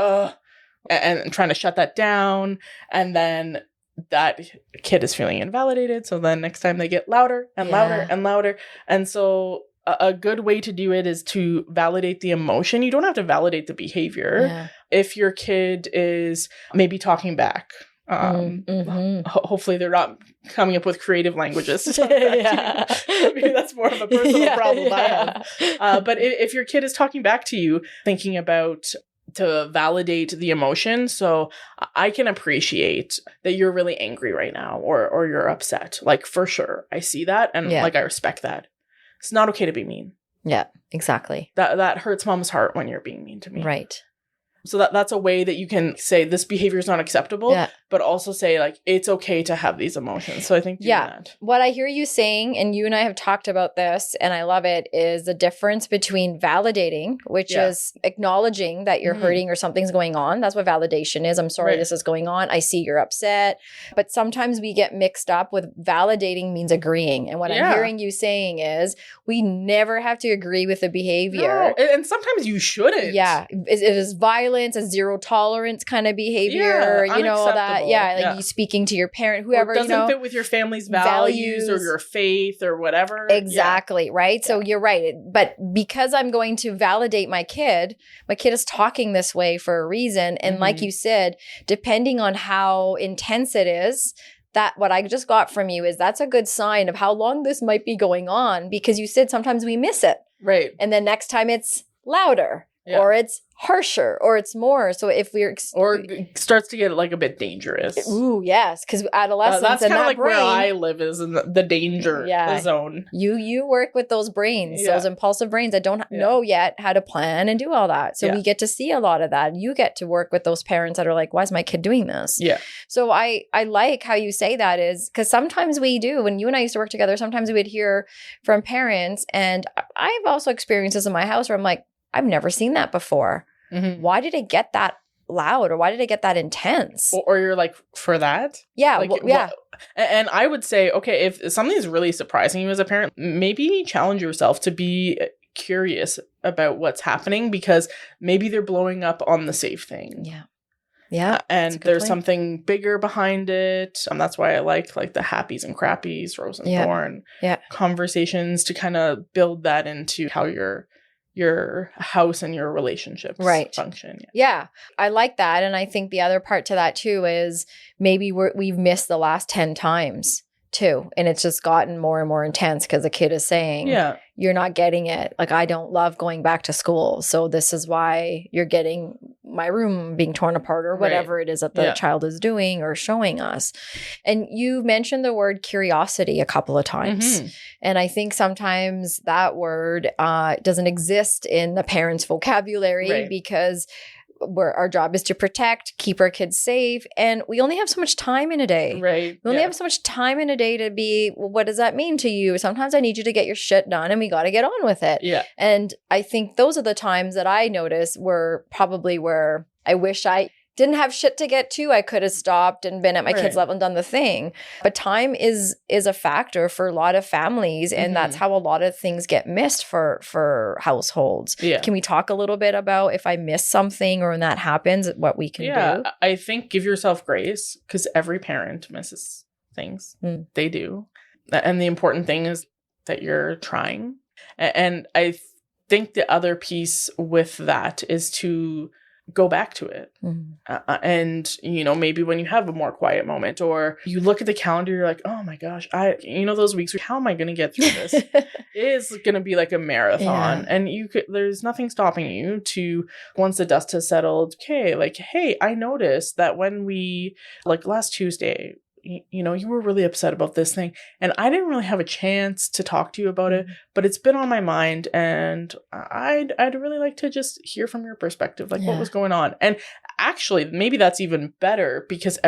Speaker 2: and trying to shut that down. And then that kid is feeling invalidated. So then next time they get louder and louder and louder. And so a good way to do it is to validate the emotion. You don't have to validate the behavior. Yeah. If your kid is maybe talking back, hopefully they're not coming up with creative languages to talk back to you. Maybe that's more of a personal problem I have. But if your kid is talking back to you, thinking about to validate the emotion. So I can appreciate that you're really angry right now or you're upset. Like for sure. I see that and like I respect that. It's not okay to be mean.
Speaker 1: Yeah, exactly.
Speaker 2: That hurts mom's heart when you're being mean to me.
Speaker 1: Right.
Speaker 2: So that's a way that you can say this behavior is not acceptable, but also say like, it's okay to have these emotions. So I think doing that.
Speaker 1: What I hear you saying, and you and I have talked about this, and I love it, is the difference between validating, which is acknowledging that you're hurting or something's going on. That's what validation is. I'm sorry this is going on. I see you're upset. But sometimes we get mixed up with validating means agreeing. And what I'm hearing you saying is we never have to agree with the behavior.
Speaker 2: No, and sometimes you shouldn't.
Speaker 1: Yeah. It is violence, a zero tolerance kind of behavior, you know, that, you speaking to your parent, whoever,
Speaker 2: or doesn't fit with your family's values or your faith or whatever.
Speaker 1: Exactly. Right. So you're right. But because I'm going to validate my kid is talking this way for a reason. And like you said, depending on how intense it is, that what I just got from you is that's a good sign of how long this might be going on, because you said sometimes we miss it.
Speaker 2: Right.
Speaker 1: And then next time it's louder. Yeah. Or it's harsher, or it's more. So if we're
Speaker 2: or it starts to get like a bit dangerous.
Speaker 1: Ooh, yes, because adolescence
Speaker 2: that's
Speaker 1: and
Speaker 2: kind of
Speaker 1: that
Speaker 2: like
Speaker 1: brain,
Speaker 2: where I live is in the danger zone.
Speaker 1: You work with those brains, those impulsive brains that don't know yet how to plan and do all that. So we get to see a lot of that. You get to work with those parents that are like, "Why is my kid doing this?" Yeah. So I like how you say that, is because sometimes we do. When you and I used to work together, sometimes we would hear from parents, and I've also experienced this in my house where I'm like, I've never seen that before. Why did it get that loud, or why did it get that intense?
Speaker 2: Or you're like, for that?
Speaker 1: Yeah.
Speaker 2: Like,
Speaker 1: yeah.
Speaker 2: And I would say, okay, if something's really surprising you as a parent, maybe challenge yourself to be curious about what's happening, because maybe they're blowing up on the safe thing.
Speaker 1: Yeah. Yeah.
Speaker 2: And there's something bigger behind it. And that's why I like the happies and crappies, rose and thorn conversations, to kind of build that into how your house and your relationships function.
Speaker 1: Yeah, I like that. And I think the other part to that too is maybe we've missed the last 10 times too. And it's just gotten more and more intense because the kid is saying, you're not getting it. Like, I don't love going back to school. So this is why you're getting my room being torn apart, or whatever it is that the child is doing or showing us. And you mentioned the word curiosity a couple of times. And I think sometimes that word doesn't exist in the parents' vocabulary because our job is to protect, keep our kids safe. And we only have so much time in a day.
Speaker 2: Right.
Speaker 1: We only have so much time in a day to be, well, what does that mean to you? Sometimes I need you to get your shit done and we got to get on with it.
Speaker 2: Yeah.
Speaker 1: And I think those are the times that I notice were probably where I wish I didn't have shit to get to, I could have stopped and been at my kids' level and done the thing. But time is a factor for a lot of families, and that's how a lot of things get missed for households. Yeah. Can we talk a little bit about if I miss something or when that happens, what we can do?
Speaker 2: I think give yourself grace, because every parent misses things. They do. And the important thing is that you're trying. And I think the other piece with that is to go back to it. And, maybe when you have a more quiet moment, or you look at the calendar, you're like, oh my gosh, those weeks, how am I going to get through this? It is going to be like a marathon. And there's nothing stopping you to, once the dust has settled, okay, like, hey, I noticed that when we, like last Tuesday, you were really upset about this thing, and I didn't really have a chance to talk to you about it, but it's been on my mind, and I'd really like to just hear from your perspective, like what was going on. And actually, maybe that's even better, because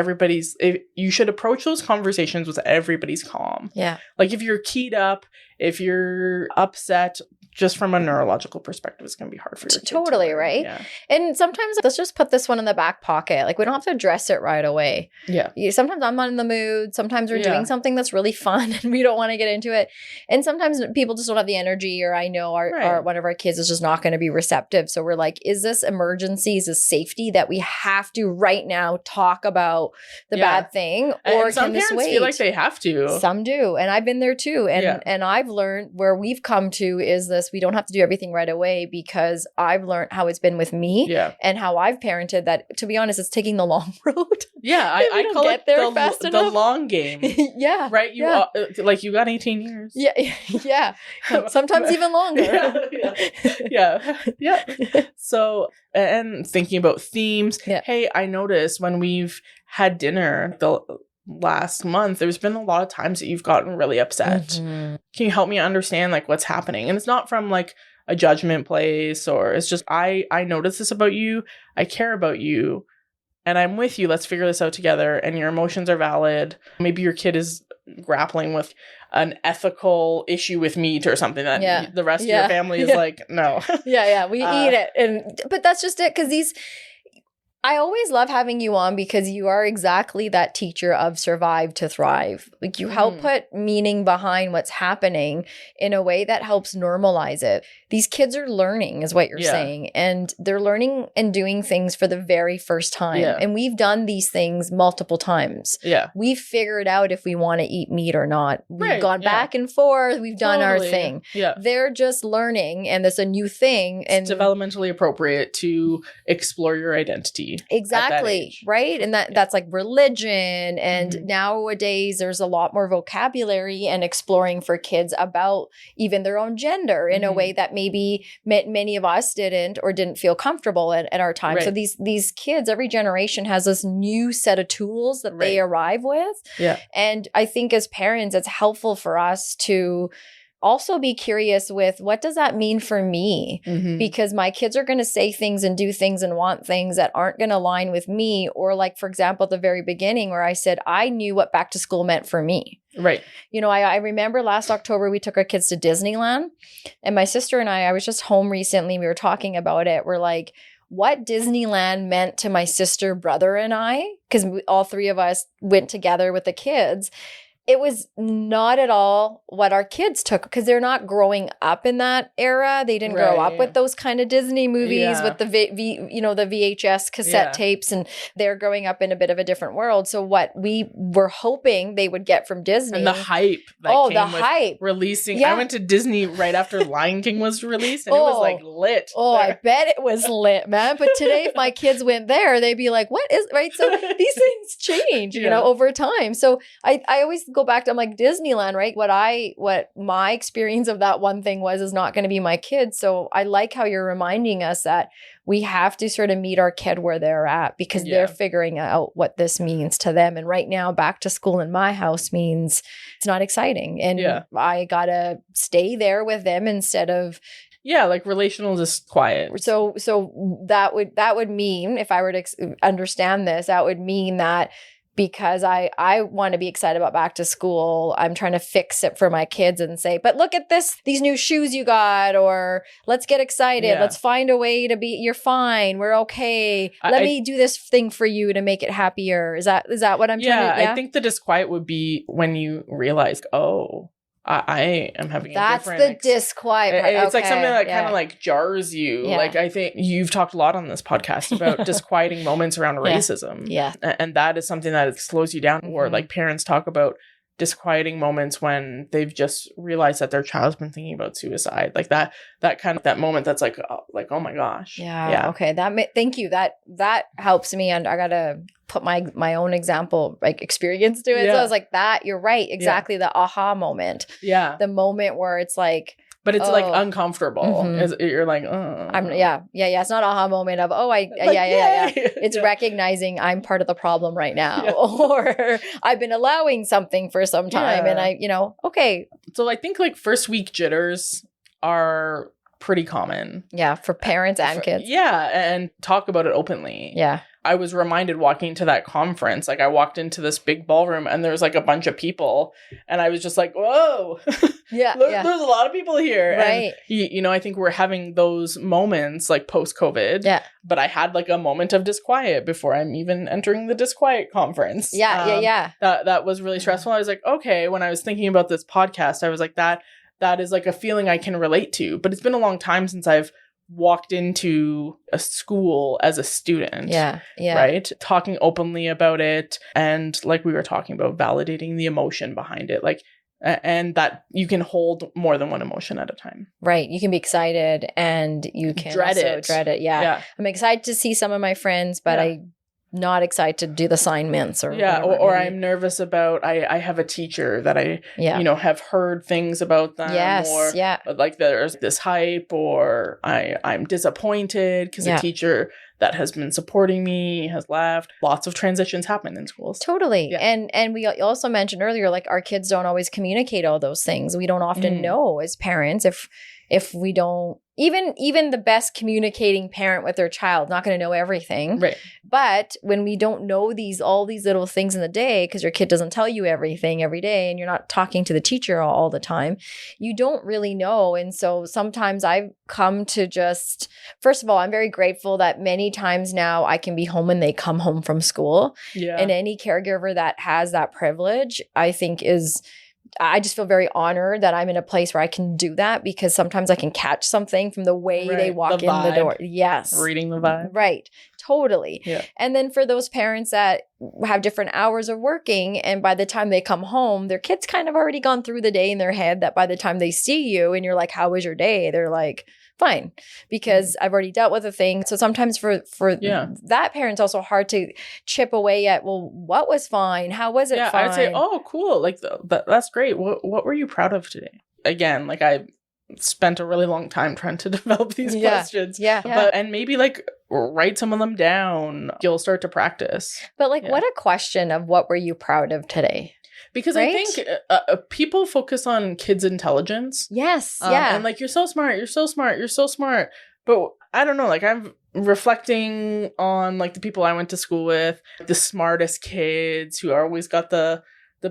Speaker 2: you should approach those conversations with everybody's calm. Yeah. Like if you're keyed up, if you're upset, just from a neurological perspective, it's going to be hard for your kid.
Speaker 1: Totally, right? Yeah. And sometimes let's just put this one in the back pocket. Like we don't have to address it right away. Yeah. Sometimes I'm not in the mood. Sometimes we're doing something that's really fun and we don't want to get into it. And sometimes people just don't have the energy, or I know our one of our kids is just not going to be receptive. So we're like, is this emergency? Is this safety that we have to right now talk about the bad thing? Or
Speaker 2: can this wait? Some parents feel like they have to.
Speaker 1: Some do. And I've been there too. And I've learned where we've come to is this, we don't have to do everything right away, because I've learned how it's been with me and how I've parented that, to be honest, it's taking the long road.
Speaker 2: Yeah. I call it the long game.
Speaker 1: Yeah.
Speaker 2: Right? You got 18 years.
Speaker 1: Yeah. Yeah. Sometimes even longer.
Speaker 2: Yeah. So, and thinking about themes. Yeah. Hey, I noticed when we've had dinner the last month, there's been a lot of times that you've gotten really upset. Can you help me understand like what's happening? And it's not from like a judgment place, or it's just I notice this about you, I care about you, and I'm with you. Let's figure this out together. And your emotions are valid. Maybe your kid is grappling with an ethical issue with meat or something that the rest of your family is like, no.
Speaker 1: We eat it. But that's just it, because I always love having you on, because you are exactly that teacher of survive to thrive. Like you help put meaning behind what's happening in a way that helps normalize it. These kids are learning, is what you're saying. And they're learning and doing things for the very first time. Yeah. And we've done these things multiple times. Yeah. We've figured out if we want to eat meat or not. We've gone back and forth. We've done our thing. Yeah. They're just learning, and it's a new thing. And
Speaker 2: it's developmentally appropriate to explore your identity.
Speaker 1: Exactly. Right. And that's like religion. And nowadays there's a lot more vocabulary and exploring for kids about even their own gender in a way that maybe many of us didn't feel comfortable at our time. Right. So these kids, every generation has this new set of tools that they arrive with. Yeah. And I think as parents, it's helpful for us to also be curious with, what does that mean for me? Because my kids are going to say things and do things and want things that aren't going to align with me. Or like, for example, at the very beginning where I said, I knew what back to school meant for me. Right. I remember last October, we took our kids to Disneyland, and my sister and I was just home recently. We were talking about it. We're like, what Disneyland meant to my sister, brother, and I, because all three of us went together with the kids. It was not at all what our kids took, because they're not growing up in that era. They didn't grow up with those kind of Disney movies with the the VHS cassette tapes, and they're growing up in a bit of a different world. So what we were hoping they would get from Disney,
Speaker 2: and the hype that came with releasing. I went to Disney right after Lion King was released, and it was like lit.
Speaker 1: I bet it was lit, man. But today, if my kids went there, they'd be like, "What is right?" So these things change, over time. So I always go back to, I'm like, Disneyland, right? What my experience of that one thing is not going to be my kids. So I like how you're reminding us that we have to sort of meet our kid where they're at, because they're figuring out what this means to them. And right now, back to school in my house means it's not exciting. And I got to stay there with them instead of
Speaker 2: like relational, just quiet.
Speaker 1: So that would mean, if I were to understand this, that would mean that because I want to be excited about back to school. I'm trying to fix it for my kids and say, but look at these new shoes you got, or let's get excited.
Speaker 2: Yeah.
Speaker 1: Let's find a way to be, you're fine. We're okay. Let me do this thing for you to make it happier. Is that what I'm trying to? Yeah,
Speaker 2: I think the disquiet would be when you realize, oh, I am having
Speaker 1: that's the disquiet part.
Speaker 2: It's like something that kind of like jars you. Yeah. Like I think you've talked a lot on this podcast about disquieting moments around racism.
Speaker 1: Yeah.
Speaker 2: And that is something that slows you down. Or like parents talk about disquieting moments when they've just realized that their child's been thinking about suicide. Like that kind of that moment that's like oh my gosh.
Speaker 1: Yeah. Okay. Thank you. That helps me. And I gotta put my own example, like experience to it. So I was like, that you're right. Exactly. The aha moment.
Speaker 2: Yeah.
Speaker 1: The moment where it's like,
Speaker 2: but it's like uncomfortable. Mm-hmm. You're like,
Speaker 1: Yeah. It's not aha moment of, yeah. It's recognizing I'm part of the problem right now, or I've been allowing something for some time, and okay.
Speaker 2: So I think like first week jitters are pretty common.
Speaker 1: Yeah, for parents and kids.
Speaker 2: Yeah, and talk about it openly.
Speaker 1: Yeah.
Speaker 2: I was reminded walking to that conference, like I walked into this big ballroom and there was like a bunch of people and I was just like, whoa, there's a lot of people here.
Speaker 1: Right.
Speaker 2: And, I think we're having those moments like post-COVID.
Speaker 1: Yeah.
Speaker 2: But I had like a moment of disquiet before I'm even entering the disquiet conference.
Speaker 1: Yeah.
Speaker 2: That was really stressful. I was like, okay, when I was thinking about this podcast, I was like, that is like a feeling I can relate to. But it's been a long time since I've walked into a school as a student.
Speaker 1: Yeah.
Speaker 2: Right? Talking openly about it. And like we were talking about, validating the emotion behind it. Like, and that you can hold more than one emotion at a time.
Speaker 1: Right. You can be excited and you can dread it. Yeah. I'm excited to see some of my friends, but I'm not excited to do the assignments or
Speaker 2: or I'm nervous about I have a teacher that I have heard things about them, or like there's this hype, or I'm disappointed because a teacher that has been supporting me has left. Lots of transitions happen in schools.
Speaker 1: Totally. And we also mentioned earlier, like our kids don't always communicate all those things. We don't often know as parents if we don't, even the best communicating parent with their child, not going to know everything.
Speaker 2: Right.
Speaker 1: But when we don't know all these little things in the day, because your kid doesn't tell you everything every day, and you're not talking to the teacher all the time, you don't really know. And so sometimes I've come to just, first of all, I'm very grateful that many times now I can be home when they come home from school.
Speaker 2: Yeah.
Speaker 1: And any caregiver that has that privilege, I think I just feel very honored that I'm in a place where I can do that, because sometimes I can catch something from the way they walk in the door. Yes.
Speaker 2: Reading the vibe.
Speaker 1: Right. Totally.
Speaker 2: Yeah.
Speaker 1: And then for those parents that have different hours of working, and by the time they come home, their kid's kind of already gone through the day in their head, that by the time they see you and you're like, how was your day? They're like, fine, because I've already dealt with a thing. So sometimes for that parent's also hard to chip away at, well, what was fine? How was it fine?
Speaker 2: I'd say, oh, cool. Like, that's great. What were you proud of today? Again, like I spent a really long time trying to develop these questions.
Speaker 1: Yeah.
Speaker 2: And maybe like write some of them down. You'll start to practice.
Speaker 1: But like, what a question of what were you proud of today?
Speaker 2: Because I think people focus on kids' intelligence.
Speaker 1: Yes.
Speaker 2: And like, you're so smart. You're so smart. You're so smart. But I don't know, like I'm reflecting on like the people I went to school with, the smartest kids who always got the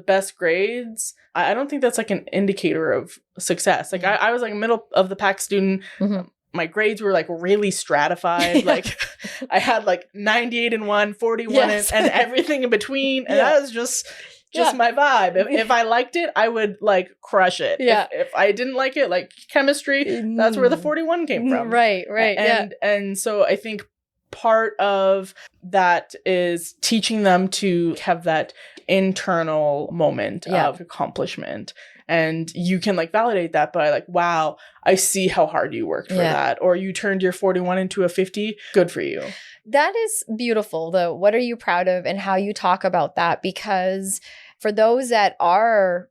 Speaker 2: best grades. I don't think that's like an indicator of success. Like I was like a middle of the pack student. Mm-hmm. My grades were like really stratified. Like I had like 98 in one, 41 and everything in between. And that was just my vibe. If I liked it, I would like crush it.
Speaker 1: Yeah.
Speaker 2: If I didn't like it, like chemistry, that's where the 41 came from.
Speaker 1: Right.
Speaker 2: And so I think part of that is teaching them to have that internal moment of accomplishment. And you can like validate that by like, wow, I see how hard you worked for that. Or you turned your 41 into a 50. Good for you.
Speaker 1: That is beautiful, though. What are you proud of, and how you talk about that? Because for those that are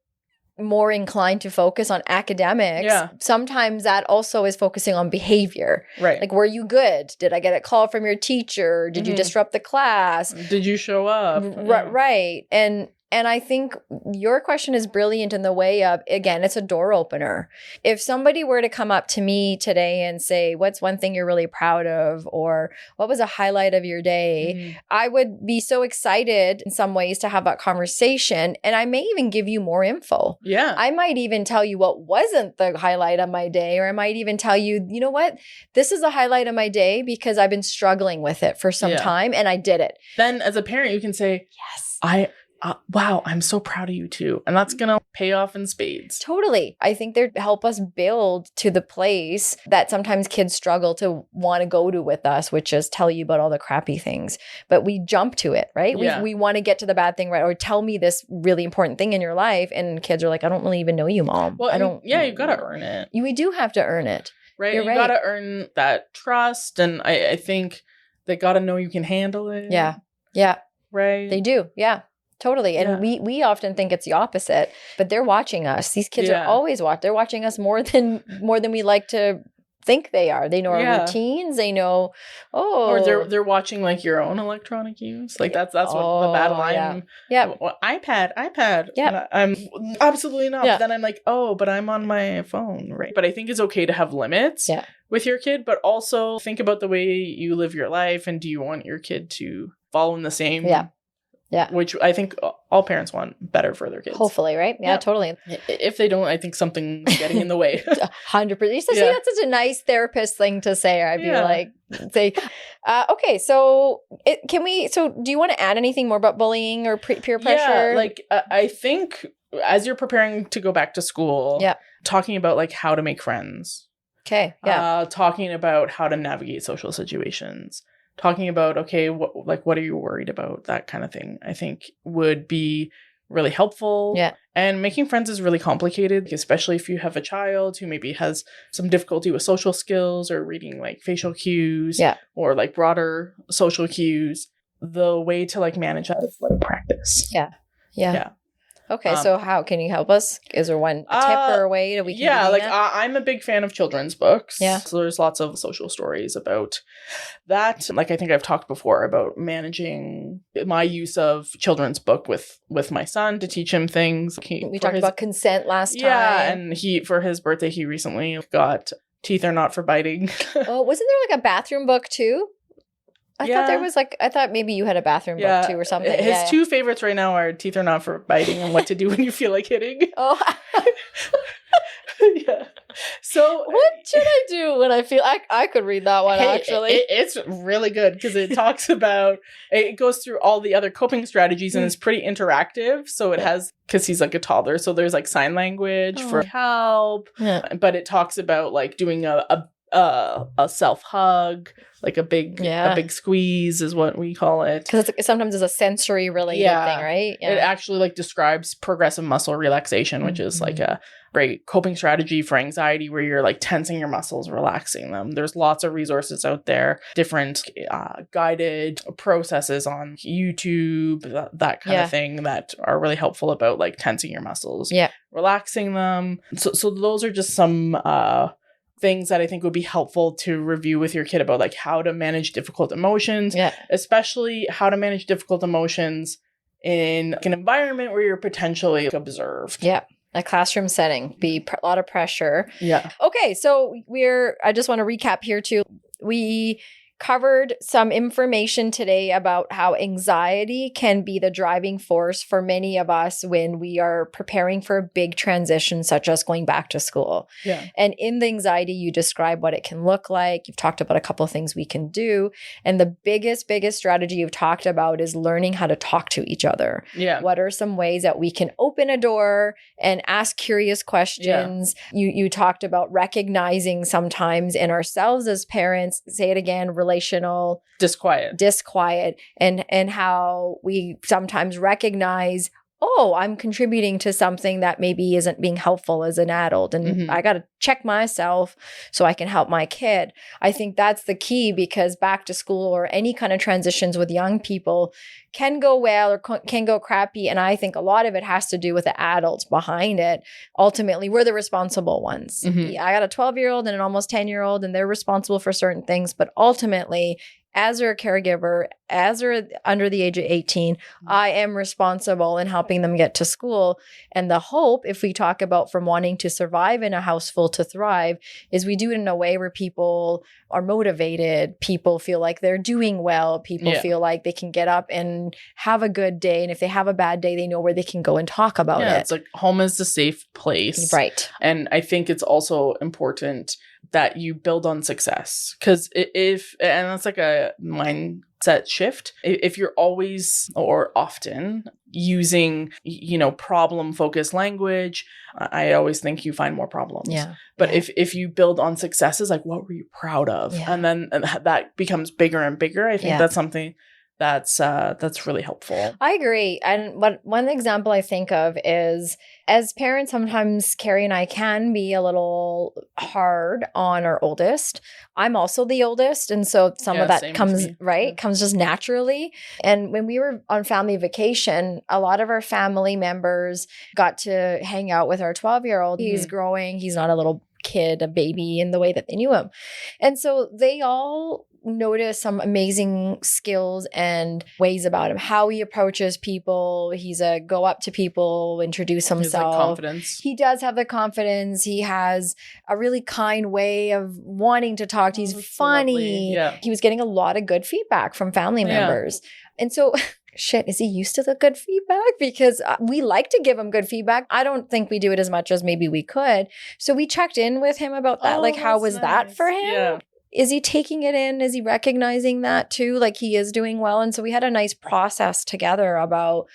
Speaker 1: more inclined to focus on academics, sometimes that also is focusing on behavior.
Speaker 2: Right.
Speaker 1: Like, were you good? Did I get a call from your teacher? Did you disrupt the class?
Speaker 2: Did you show up?
Speaker 1: Right. And I think your question is brilliant in the way of, again, it's a door opener. If somebody were to come up to me today and say, what's one thing you're really proud of? Or what was a highlight of your day? I would be so excited in some ways to have that conversation. And I may even give you more info.
Speaker 2: Yeah.
Speaker 1: I might even tell you what wasn't the highlight of my day. Or I might even tell you, you know what? This is a highlight of my day because I've been struggling with it for some time and I did it.
Speaker 2: Then as a parent, you can say, yes, wow, I'm so proud of you too. And that's going to pay off in spades.
Speaker 1: Totally. I think they help us build to the place that sometimes kids struggle to want to go to with us, which is tell you about all the crappy things. But we jump to it, right?
Speaker 2: Yeah.
Speaker 1: We want to get to the bad thing, right? Or tell me this really important thing in your life. And kids are like, I don't really even know you, Mom.
Speaker 2: Well, I don't. Yeah, you've got to earn it.
Speaker 1: We do have to earn it.
Speaker 2: Right?
Speaker 1: You're
Speaker 2: You got to earn that trust. And I think they got to know you can handle it.
Speaker 1: Yeah. Yeah.
Speaker 2: Right?
Speaker 1: They do. Yeah. Totally. And we often think it's the opposite, but they're watching us. These kids are always they're watching us more than we like to think they are. They know our routines. They know,
Speaker 2: or they're watching like your own electronic use. Like that's what the battle I'm.
Speaker 1: Yeah.
Speaker 2: Well, iPad.
Speaker 1: Yeah.
Speaker 2: I'm absolutely not.
Speaker 1: Yeah.
Speaker 2: But then I'm like, but I'm on my phone, right? But I think it's okay to have limits with your kid, but also think about the way you live your life, and do you want your kid to follow in the same? Yeah. Which I think all parents want better for their kids.
Speaker 1: Hopefully, right? Yeah, totally.
Speaker 2: If they don't, I think something's getting in the way.
Speaker 1: 100%. See, that's such a nice therapist thing to say. I'd be like, okay, so do you want to add anything more about bullying or peer pressure?
Speaker 2: Yeah, like I think as you're preparing to go back to school, talking about like how to make friends.
Speaker 1: Okay, yeah.
Speaker 2: Talking about how to navigate social situations. Talking about, okay, what are you worried about? That kind of thing, I think would be really helpful.
Speaker 1: Yeah.
Speaker 2: And making friends is really complicated, especially if you have a child who maybe has some difficulty with social skills or reading like facial cues or like broader social cues. The way to like manage that is like practice.
Speaker 1: Yeah. Okay, so how can you help us? Is there a tip or a way that we can do that?
Speaker 2: I'm a big fan of children's books.
Speaker 1: Yeah.
Speaker 2: So there's lots of social stories about that. Like I think I've talked before about managing my use of children's book with my son to teach him things.
Speaker 1: We talked about consent last time.
Speaker 2: Yeah, and for his birthday, he recently got Teeth Are Not for Biting.
Speaker 1: Oh, wasn't there like a bathroom book too? I thought maybe you had a bathroom book too or something.
Speaker 2: His two favorites right now are Teeth Are Not for Biting and What to Do When You Feel Like Hitting.
Speaker 1: Oh.
Speaker 2: Yeah. So
Speaker 1: what should I do when I feel I could read that one actually?
Speaker 2: It's really good because it talks about, it goes through all the other coping strategies and it's pretty interactive. So it has, because he's like a toddler, so there's like sign language for help. Yeah. But it talks about like doing a self hug, like a big squeeze is what we call it.
Speaker 1: Because sometimes it's a sensory related thing, right?
Speaker 2: Yeah. It actually like describes progressive muscle relaxation, which is like a great coping strategy for anxiety where you're like tensing your muscles, relaxing them. There's lots of resources out there, different guided processes on YouTube, that kind of thing that are really helpful about like tensing your muscles, relaxing them. So those are just some things that I think would be helpful to review with your kid about like how to manage difficult emotions, especially how to manage difficult emotions in like an environment where you're potentially observed.
Speaker 1: Yeah. A classroom setting, a lot of pressure.
Speaker 2: Yeah.
Speaker 1: Okay. So I just want to recap here too. We covered some information today about how anxiety can be the driving force for many of us when we are preparing for a big transition, such as going back to school.
Speaker 2: Yeah.
Speaker 1: And in the anxiety, you describe what it can look like. You've talked about a couple of things we can do. And the biggest strategy you've talked about is learning how to talk to each other.
Speaker 2: Yeah.
Speaker 1: What are some ways that we can open a door and ask curious questions? Yeah. You talked about recognizing sometimes in ourselves as parents, say it again, relational disquiet and how we sometimes recognize, I'm contributing to something that maybe isn't being helpful as an adult. And I got to check myself so I can help my kid. I think that's the key, because back to school or any kind of transitions with young people can go well or can go crappy. And I think a lot of it has to do with the adults behind it. Ultimately, we're the responsible ones. I got a 12-year-old and an almost 10-year-old, and they're responsible for certain things. But ultimately, as they're a caregiver, as they're under the age of 18, I am responsible in helping them get to school. And the hope, if we talk about from wanting to survive in a house full to thrive, is we do it in a way where people are motivated, people feel like they're doing well, people feel like they can get up and have a good day. And if they have a bad day, they know where they can go and talk about it.
Speaker 2: It's like home is a safe place.
Speaker 1: Right.
Speaker 2: And I think it's also important that you build on success. Because and that's like a mindset shift. If you're always or often using, problem focused language, I always think you find more problems.
Speaker 1: Yeah.
Speaker 2: But if you build on successes, like what were you proud of?
Speaker 1: Yeah.
Speaker 2: And then that becomes bigger and bigger. I think that's something that's really helpful.
Speaker 1: I agree. And one example I think of is, as parents, sometimes Carrie and I can be a little hard on our oldest. I'm also the oldest. And so some of that comes, comes just naturally. And when we were on family vacation, a lot of our family members got to hang out with our 12-year-old. He's growing. He's not a little kid, a baby in the way that they knew him. And so they all notice some amazing skills and ways about him, how he approaches people. He's a go up to people, introduce himself.
Speaker 2: He has like confidence.
Speaker 1: He does have the confidence. He has a really kind way of wanting to talk. He's funny.
Speaker 2: Yeah.
Speaker 1: He was getting a lot of good feedback from family members. And so shit, is he used to the good feedback? Because we like to give him good feedback. I don't think we do it as much as maybe we could. So we checked in with him about that. Like, how was that for him?
Speaker 2: Yeah.
Speaker 1: Is he taking it in? Is he recognizing that too? Like, he is doing well. And so we had a nice process together about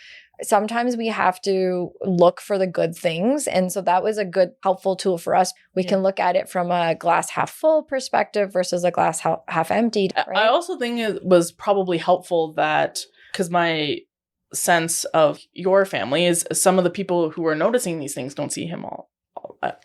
Speaker 1: sometimes we have to look for the good things. And so that was a good, helpful tool for us. We can look at it from a glass half full perspective versus a glass half empty. Right?
Speaker 2: I also think it was probably helpful that, because my sense of your family is some of the people who are noticing these things don't see him all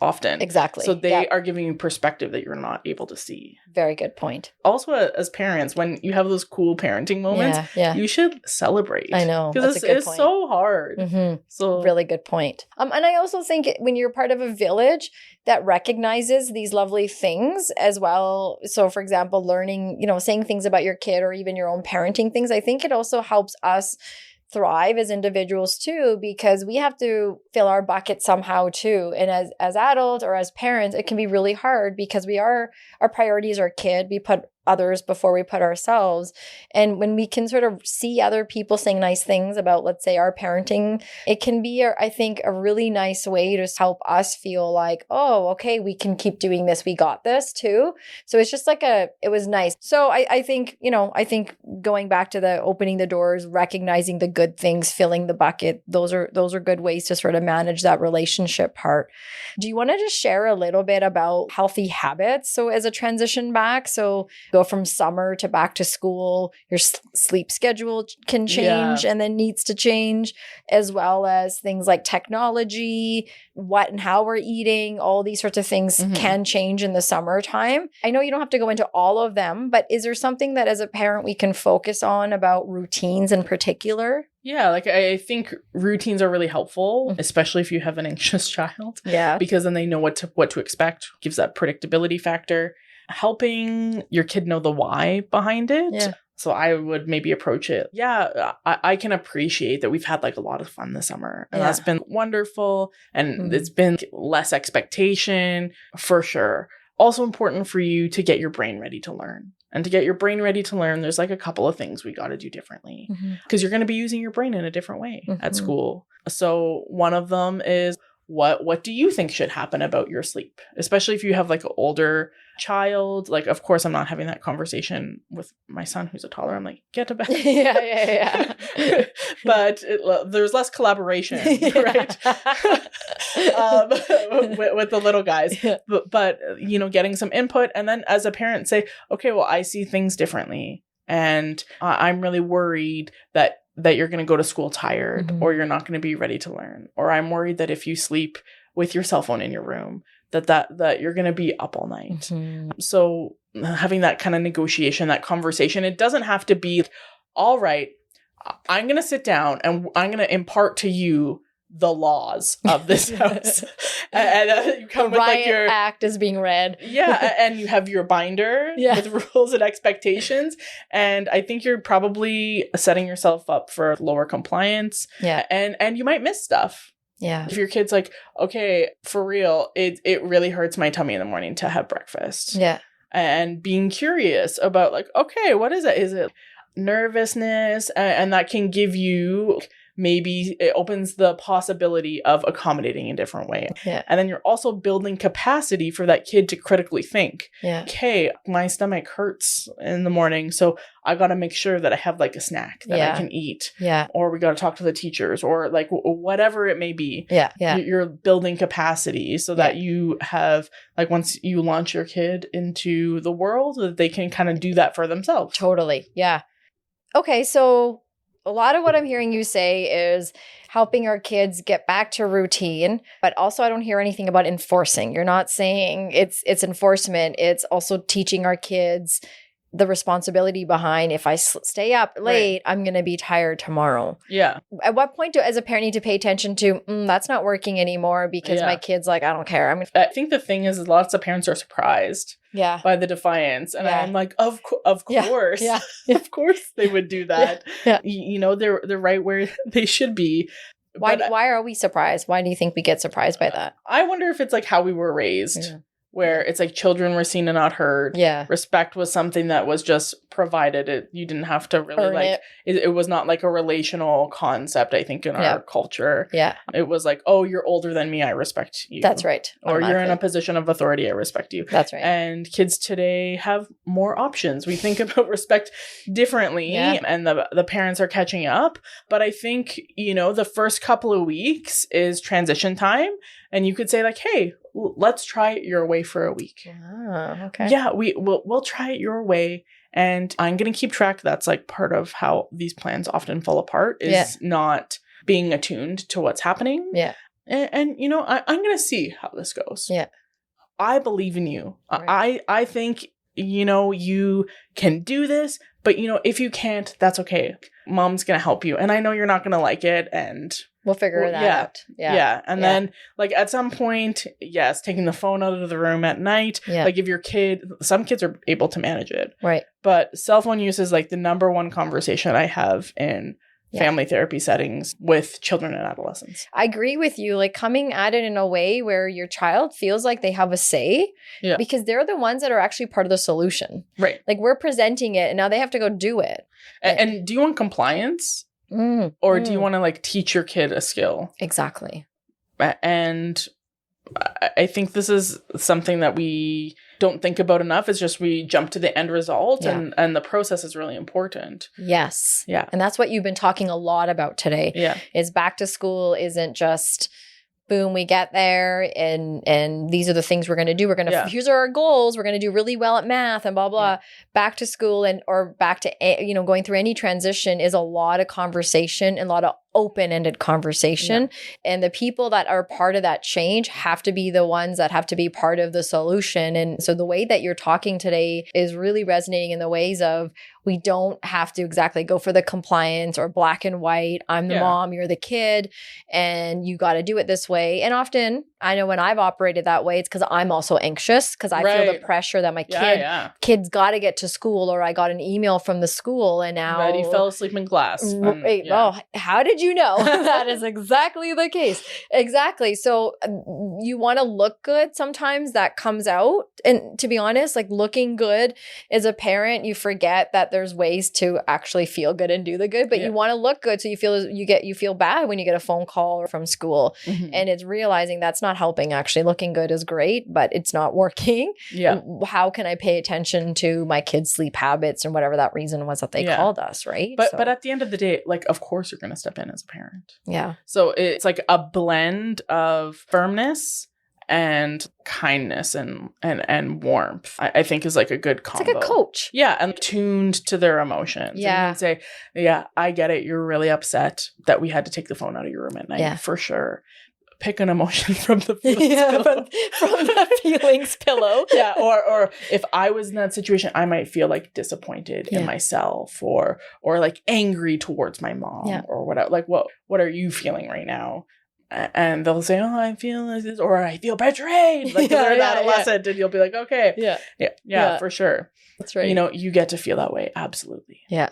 Speaker 2: often.
Speaker 1: Exactly.
Speaker 2: So they are giving you perspective that you're not able to see.
Speaker 1: Very good point.
Speaker 2: Also, as parents, when you have those cool parenting moments, you should celebrate.
Speaker 1: I know.
Speaker 2: Because it's so hard. So
Speaker 1: really good point. And I also think when you're part of a village that recognizes these lovely things as well. So for example, learning, saying things about your kid or even your own parenting things, I think it also helps us thrive as individuals too, because we have to fill our bucket somehow too. And as adults or as parents, it can be really hard because our priorities are kid. We put others before we put ourselves. And when we can sort of see other people saying nice things about, let's say, our parenting, it can be, I think, a really nice way to help us feel like, oh, okay, we can keep doing this. We got this too. So it's just like it was nice. So I think going back to the opening the doors, recognizing the good things, filling the bucket, those are good ways to sort of manage that relationship part. Do you want to just share a little bit about healthy habits? So as a transition back, so go from summer to back to school, your sleep schedule can change and then needs to change, as well as things like technology, what and how we're eating, all these sorts of things can change in the summertime. I know you don't have to go into all of them, but is there something that as a parent we can focus on about routines in particular?
Speaker 2: Yeah, like I think routines are really helpful, especially if you have an anxious child.
Speaker 1: Yeah.
Speaker 2: Because then they know what to expect, gives that predictability factor. Helping your kid know the why behind it. Yeah. So I would maybe approach it. Yeah, I can appreciate that we've had like a lot of fun this summer. And that's been wonderful. And it's been less expectation for sure. Also important for you to get your brain ready to learn. And to get your brain ready to learn, there's like a couple of things we got to do differently. Because you're going to be using your brain in a different way at school. So one of them is, what do you think should happen about your sleep? Especially if you have like an older child. Like, of course, I'm not having that conversation with my son who's a toddler. I'm like, get to bed. But there's less collaboration, right? with the little guys. But getting some input. And then as a parent say, okay, well, I see things differently. And I'm really worried that you're going to go to school tired or you're not going to be ready to learn. Or I'm worried that if you sleep with your cell phone in your room, that you're going to be up all night. So having that kind of negotiation, that conversation, it doesn't have to be, all right, I'm going to sit down and I'm going to impart to you the laws of this house. And you come
Speaker 1: the
Speaker 2: with like
Speaker 1: riot
Speaker 2: your
Speaker 1: act is being read.
Speaker 2: Yeah, and you have your binder with rules and expectations. And I think you're probably setting yourself up for lower compliance.
Speaker 1: Yeah.
Speaker 2: And you might miss stuff.
Speaker 1: Yeah.
Speaker 2: If your kid's like, okay, for real, it really hurts my tummy in the morning to have breakfast.
Speaker 1: Yeah.
Speaker 2: And being curious about like, okay, what is it? Is it nervousness? And that can give you, maybe it opens the possibility of accommodating in a different way.
Speaker 1: Yeah.
Speaker 2: And then you're also building capacity for that kid to critically think, okay, my stomach hurts in the morning, so I got to make sure that I have like a snack that I can eat.
Speaker 1: Yeah.
Speaker 2: Or we got to talk to the teachers, or like whatever it may be.
Speaker 1: Yeah. Yeah.
Speaker 2: You're building capacity so that you have, like, once you launch your kid into the world, that they can kind of do that for themselves.
Speaker 1: Totally. Yeah. Okay. So a lot of what I'm hearing you say is helping our kids get back to routine, but also I don't hear anything about enforcing. You're not saying it's enforcement. It's also teaching our kids the responsibility behind, if I stay up late, I'm going to be tired tomorrow.
Speaker 2: Yeah.
Speaker 1: At what point do, as a parent, need to pay attention to, that's not working anymore because my kid's like, I don't care.
Speaker 2: I think the thing is lots of parents are surprised by the defiance. And I'm like, of course. Yeah. Of course they would do that. You know, they're right where they should be.
Speaker 1: Why are we surprised? Why do you think we get surprised by that?
Speaker 2: I wonder if it's like how we were raised. Yeah. Where it's like children were seen and not heard. Yeah. Respect was something that was just provided. You didn't have to really earn it was not like a relational concept, I think, in our culture. Yeah. It was like, oh, you're older than me, I respect you.
Speaker 1: That's right.
Speaker 2: Or you're in a position of authority, I respect you.
Speaker 1: That's right.
Speaker 2: And kids today have more options. We think about respect differently, and the parents are catching up. But I think, you know, the first couple of weeks is transition time. And you could say like, hey, let's try it your way for a week.
Speaker 1: Okay.
Speaker 2: Yeah, we'll try it your way. And I'm going to keep track. That's like part of how these plans often fall apart, is not being attuned to what's happening.
Speaker 1: Yeah.
Speaker 2: And you know, I'm going to see how this goes.
Speaker 1: Yeah.
Speaker 2: I believe in you. Right. I think, you know, you can do this, but you know, if you can't, that's okay. Mom's going to help you. And I know you're not going to like it, and
Speaker 1: we'll figure that out.
Speaker 2: Yeah. And then like at some point, yes, taking the phone out of the room at night. Yeah. Like if your kid, some kids are able to manage it.
Speaker 1: Right.
Speaker 2: But cell phone use is like the number one conversation I have in family therapy settings with children and adolescents.
Speaker 1: I agree with you. Like coming at it in a way where your child feels like they have a say, because they're the ones that are actually part of the solution.
Speaker 2: Right.
Speaker 1: Like we're presenting it and now they have to go do it.
Speaker 2: And do you want compliance? Or do you want to like teach your kid a skill?
Speaker 1: Exactly.
Speaker 2: And I think this is something that we don't think about enough. It's just we jump to the end result, and the process is really important.
Speaker 1: Yes.
Speaker 2: Yeah.
Speaker 1: And that's what you've been talking a lot about today.
Speaker 2: Yeah.
Speaker 1: Is back to school isn't just boom, we get there and these are the things we're going to do. We're going to, here's our goals. We're going to do really well at math and blah, blah. Yeah. Back to school or back to, you know, going through any transition is a lot of conversation and a lot of open-ended conversation. Yeah. And the people that are part of that change have to be the ones that have to be part of the solution. And so the way that you're talking today is really resonating in the ways of, we don't have to exactly go for the compliance or black and white. I'm the mom, you're the kid, and you got to do it this way. And often, I know when I've operated that way, it's because I'm also anxious because I feel the pressure that my kid's got to get to school, or I got an email from the school and now
Speaker 2: he fell asleep in class.
Speaker 1: Oh, how did you know? That is exactly the case. Exactly. So you want to look good. Sometimes that comes out. And to be honest, like looking good as a parent, you forget that there's ways to actually feel good and do the good, but you want to look good. So you feel bad when you get a phone call from school, and it's realizing that's not helping. Actually, looking good is great, but it's not working.
Speaker 2: Yeah.
Speaker 1: How can I pay attention to my kids' sleep habits and whatever that reason was that they called us, right?
Speaker 2: But at the end of the day, like, of course you're going to step in as a parent.
Speaker 1: Yeah.
Speaker 2: So it's like a blend of firmness and kindness and warmth, I think is like a good combo.
Speaker 1: It's like a coach.
Speaker 2: Yeah. And tuned to their emotions.
Speaker 1: Yeah.
Speaker 2: And say, I get it. You're really upset that we had to take the phone out of your room at night. Yeah. For sure. Pick an emotion from the feelings pillow.
Speaker 1: From the feelings pillow.
Speaker 2: Yeah. Or if I was in that situation, I might feel like disappointed in myself or like angry towards my mom or whatever. Like what are you feeling right now? and they'll say, oh, I feel this, or I feel betrayed. Like, they're an adolescent, and you'll be like, okay. Yeah, for sure.
Speaker 1: That's right.
Speaker 2: You know, you get to feel that way. Absolutely.
Speaker 1: Yeah.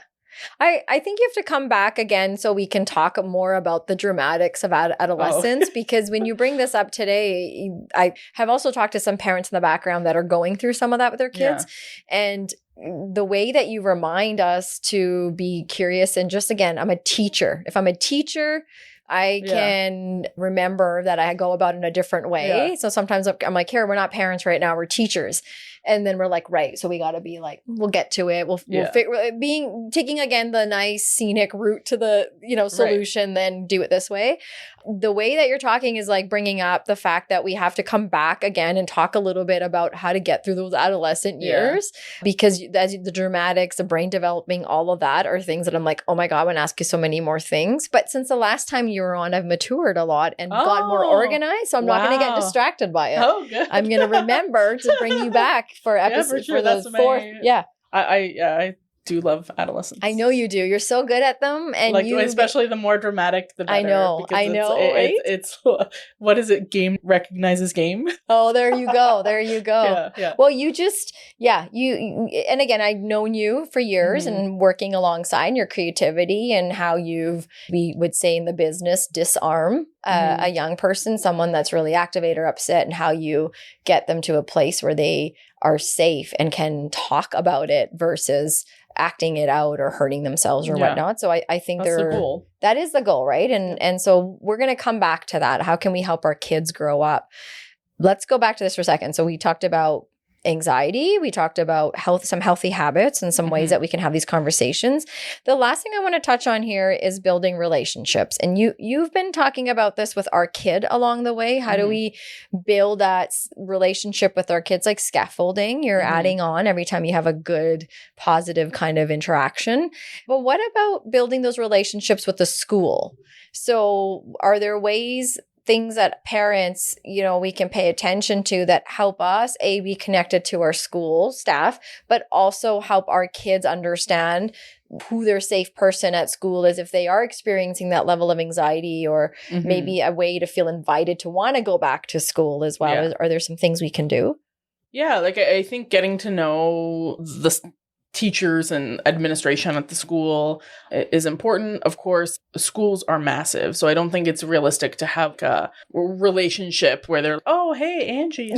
Speaker 1: I think you have to come back again so we can talk more about the dramatics of adolescence because when you bring this up today, I have also talked to some parents in the background that are going through some of that with their kids. And the way that you remind us to be curious and just, again, I'm a teacher. If I'm a teacher, I can remember that I go about it in a different way. Yeah. So sometimes I'm like, here, we're not parents right now, we're teachers. And then we're like, right. So we got to be like, we'll get to it. We'll taking again the nice scenic route to the, solution, then do it this way. The way that you're talking is like bringing up the fact that we have to come back again and talk a little bit about how to get through those adolescent years, because as the dramatics, the brain developing, all of that are things that I'm like, oh my God, I want to ask you so many more things. But since the last time you were on, I've matured a lot and got more organized. So I'm not going to get distracted by it.
Speaker 2: Oh, good.
Speaker 1: I'm going to remember to bring you back for episode for the fourth.
Speaker 2: I do love adolescence.
Speaker 1: I know you do. You're so good at them, and
Speaker 2: especially the more dramatic, the better.
Speaker 1: I know, right?
Speaker 2: It's what is it? Game recognizes game.
Speaker 1: Oh, there you go. There you go.
Speaker 2: Yeah.
Speaker 1: Well, you just, you and again, I've known you for years and working alongside your creativity and how we would say in the business, disarm a young person, someone that's really activated or upset, and how you get them to a place where they are safe and can talk about it versus acting it out or hurting themselves or whatnot. So I think
Speaker 2: that's the goal.
Speaker 1: That is the goal, right? And so we're going to come back to that. How can we help our kids grow up? Let's go back to this for a second. So we talked about anxiety. We talked about some healthy habits and some ways that we can have these conversations. The last thing I want to touch on here is building relationships. And you've been talking about this with our kid along the way. How do we build that relationship with our kids? Like scaffolding, you're adding on every time you have a good, positive kind of interaction. But what about building those relationships with the school? So are there things that parents, we can pay attention to that help us, be connected to our school staff, but also help our kids understand who their safe person at school is if they are experiencing that level of anxiety, or maybe a way to feel invited to want to go back to school as well. Yeah. Are there some things we can do?
Speaker 2: Yeah, like I think getting to know the teachers and administration at the school is important. Of course, schools are massive, so I don't think it's realistic to have a relationship where they're, oh, hey, Angie.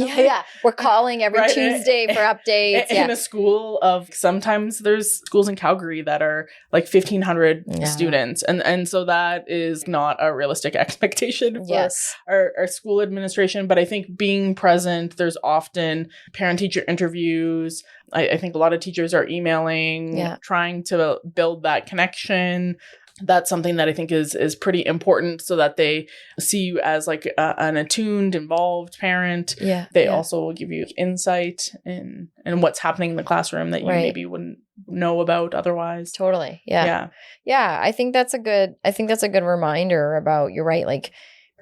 Speaker 1: We're calling every Tuesday for updates.
Speaker 2: In a school of, sometimes there's schools in Calgary that are like 1,500 students. And so that is not a realistic expectation for our school administration. But I think being present, there's often parent-teacher interviews. I think a lot of teachers are emailing, trying to build that connection. That's something that I think is pretty important, so that they see you as like an attuned, involved parent. They also will give you insight in what's happening in the classroom that you maybe wouldn't know about otherwise.
Speaker 1: Totally. Yeah. I think that's a good reminder about, you're right. Like,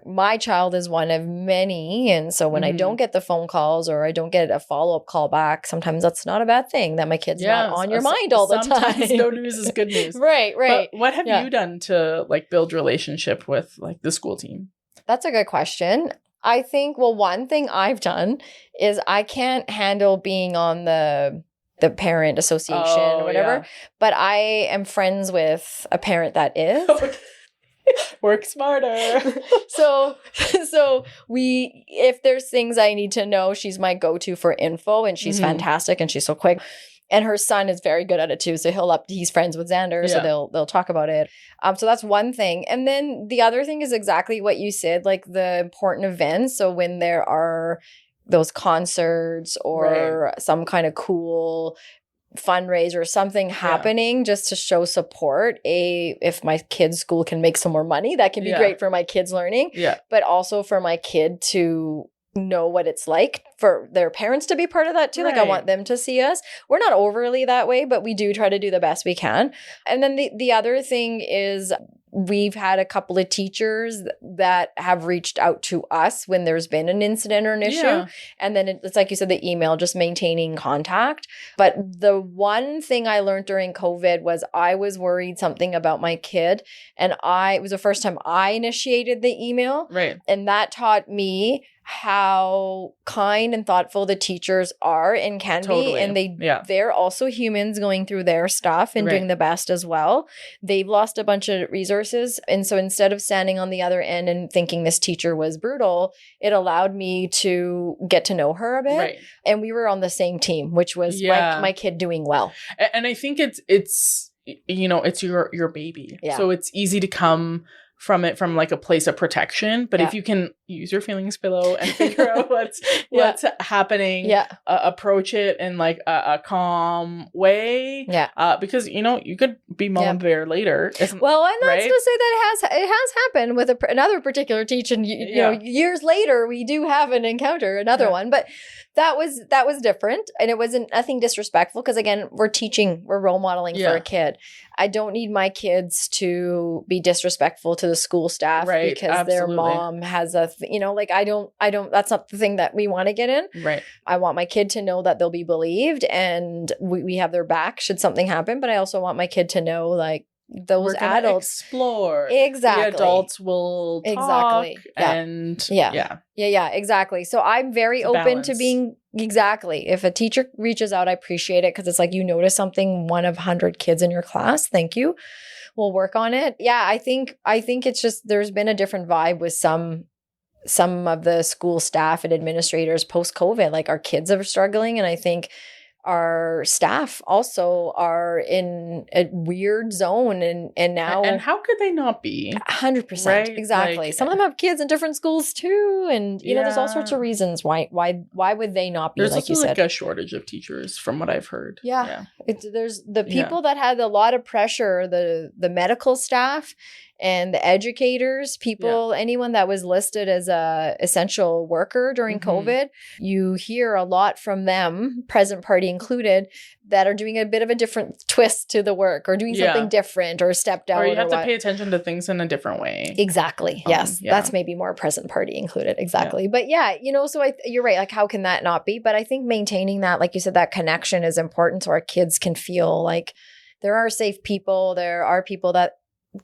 Speaker 1: my child is one of many. And so when I don't get the phone calls or I don't get a follow-up call back, sometimes that's not a bad thing, that my kid's not on your mind all the time.
Speaker 2: Sometimes no news is good news.
Speaker 1: Right.
Speaker 2: But what have you done to like build relationship with like the school team?
Speaker 1: That's a good question. I think, one thing I've done is I can't handle being on the parent association or whatever, but I am friends with a parent that is.
Speaker 2: Work smarter.
Speaker 1: So if there's things I need to know, she's my go-to for info, and she's fantastic and she's so quick. And her son is very good at it too. So he's friends with Xander, so they'll talk about it. So that's one thing. And then the other thing is exactly what you said, like the important events. So when there are those concerts or some kind of cool fundraiser, something happening just to show support. If my kid's school can make some more money, that can be great for my kids learning, but also for my kid to know what it's like for their parents to be part of that too. Like I want them to see us. We're not overly that way, but we do try to do the best we can. And then the other thing is we've had a couple of teachers that have reached out to us when there's been an incident or an issue. Yeah. And then it's like you said, the email, just maintaining contact. But the one thing I learned during COVID was I was worried something about my kid. And it was the first time I initiated the email.
Speaker 2: Right.
Speaker 1: And that taught me how kind and thoughtful the teachers are and can be. And they're also humans going through their stuff and doing the best as well. They've lost a bunch of resources. And so instead of standing on the other end and thinking this teacher was brutal, it allowed me to get to know her a bit. Right. And we were on the same team, which was my kid doing well.
Speaker 2: And I think it's your baby. Yeah. So it's easy to come from it from like a place of protection. But if you can use your feelings pillow and figure out what's happening, approach it in like a calm way. Yeah. Because, you could be moaned there later.
Speaker 1: Well, I'm not to say that it has happened with another particular teacher. And, you know, years later, we do have an encounter, another one. But that was different. And it wasn't nothing disrespectful because, again, we're role modeling for a kid. I don't need my kids to be disrespectful to the school staff because their mom has I don't, that's not the thing that we want to get in.
Speaker 2: Right.
Speaker 1: I want my kid to know that they'll be believed and we have their back should something happen. But I also want my kid to know, like, those adults
Speaker 2: explore.
Speaker 1: Exactly.
Speaker 2: The adults will talk. And
Speaker 1: exactly. So I'm very open to being if a teacher reaches out, I appreciate it because it's like you notice something, one of 100 kids in your class. Thank you. We'll work on it. Yeah, I think it's just there's been a different vibe with some of the school staff and administrators post-COVID. Like our kids are struggling, and I think our staff also are in a weird zone and now.
Speaker 2: And how could they not be?
Speaker 1: 100%. Right? Exactly. Like, some of them have kids in different schools too. And, there's all sorts of reasons why would they not be,
Speaker 2: there's
Speaker 1: like you said.
Speaker 2: There's like a shortage of teachers from what I've heard.
Speaker 1: Yeah. There's the people that had a lot of pressure, the medical staff and the educators, anyone that was listed as a essential worker during COVID, you hear a lot from them, present party included, that are doing a bit of a different twist to the work or doing something different or stepped out.
Speaker 2: Or you have to pay attention to things in a different way.
Speaker 1: Exactly. Yes. That's maybe more present party included. Exactly. Yeah. But so you're right. Like, how can that not be? But I think maintaining that, like you said, that connection is important so our kids can feel like there are safe people. There are people that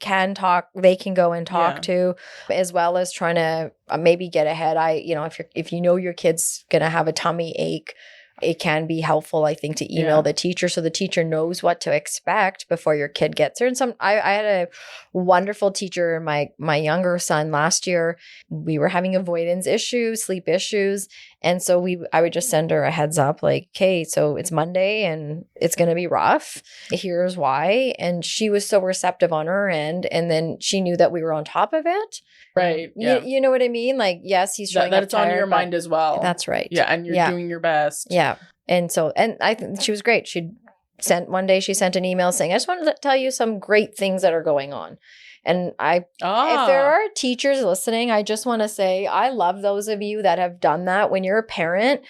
Speaker 1: can talk, they can go and talk to, as well as trying to maybe get ahead. If your kid's going to have a tummy ache, it can be helpful, I think, to email the teacher so the teacher knows what to expect before your kid gets there. And I had a wonderful teacher, my younger son last year. We were having avoidance issues, sleep issues. And so I would just send her a heads up, like, okay, so it's Monday and it's going to be rough. Here's why. And she was so receptive on her end. And then she knew that we were on top of it.
Speaker 2: Right. Yeah.
Speaker 1: You know what I mean? Like, yes, he's showing
Speaker 2: that it's tired, on your mind as well.
Speaker 1: That's right.
Speaker 2: Yeah. And you're doing your best.
Speaker 1: Yeah. And I think she was great. She sent an email saying, I just wanted to tell you some great things that are going on. And if there are teachers listening, I just want to say, I love those of you that have done that when you're a parent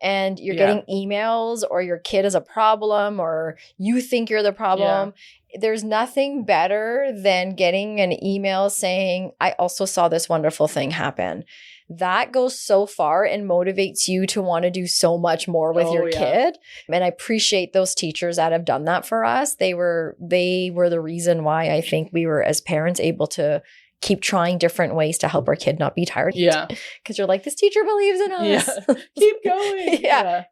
Speaker 1: and you're getting emails or your kid is a problem or you think you're the problem. There's nothing better than getting an email saying, I also saw this wonderful thing happen. That goes so far and motivates you to want to do so much more with your kid. And I appreciate those teachers that have done that for us. They were the reason why I think we were, as parents, able to keep trying different ways to help our kid not be tired. Yeah. Because you're like, this teacher believes in us.
Speaker 2: Yeah. Keep going.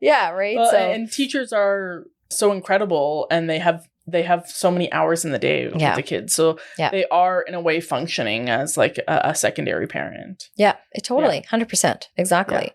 Speaker 1: Yeah. Right.
Speaker 2: Well, and teachers are so incredible and they have so many hours in the day with the kids. So they are, in a way, functioning as like a secondary parent.
Speaker 1: Yeah, totally. 100%. Exactly. Yeah.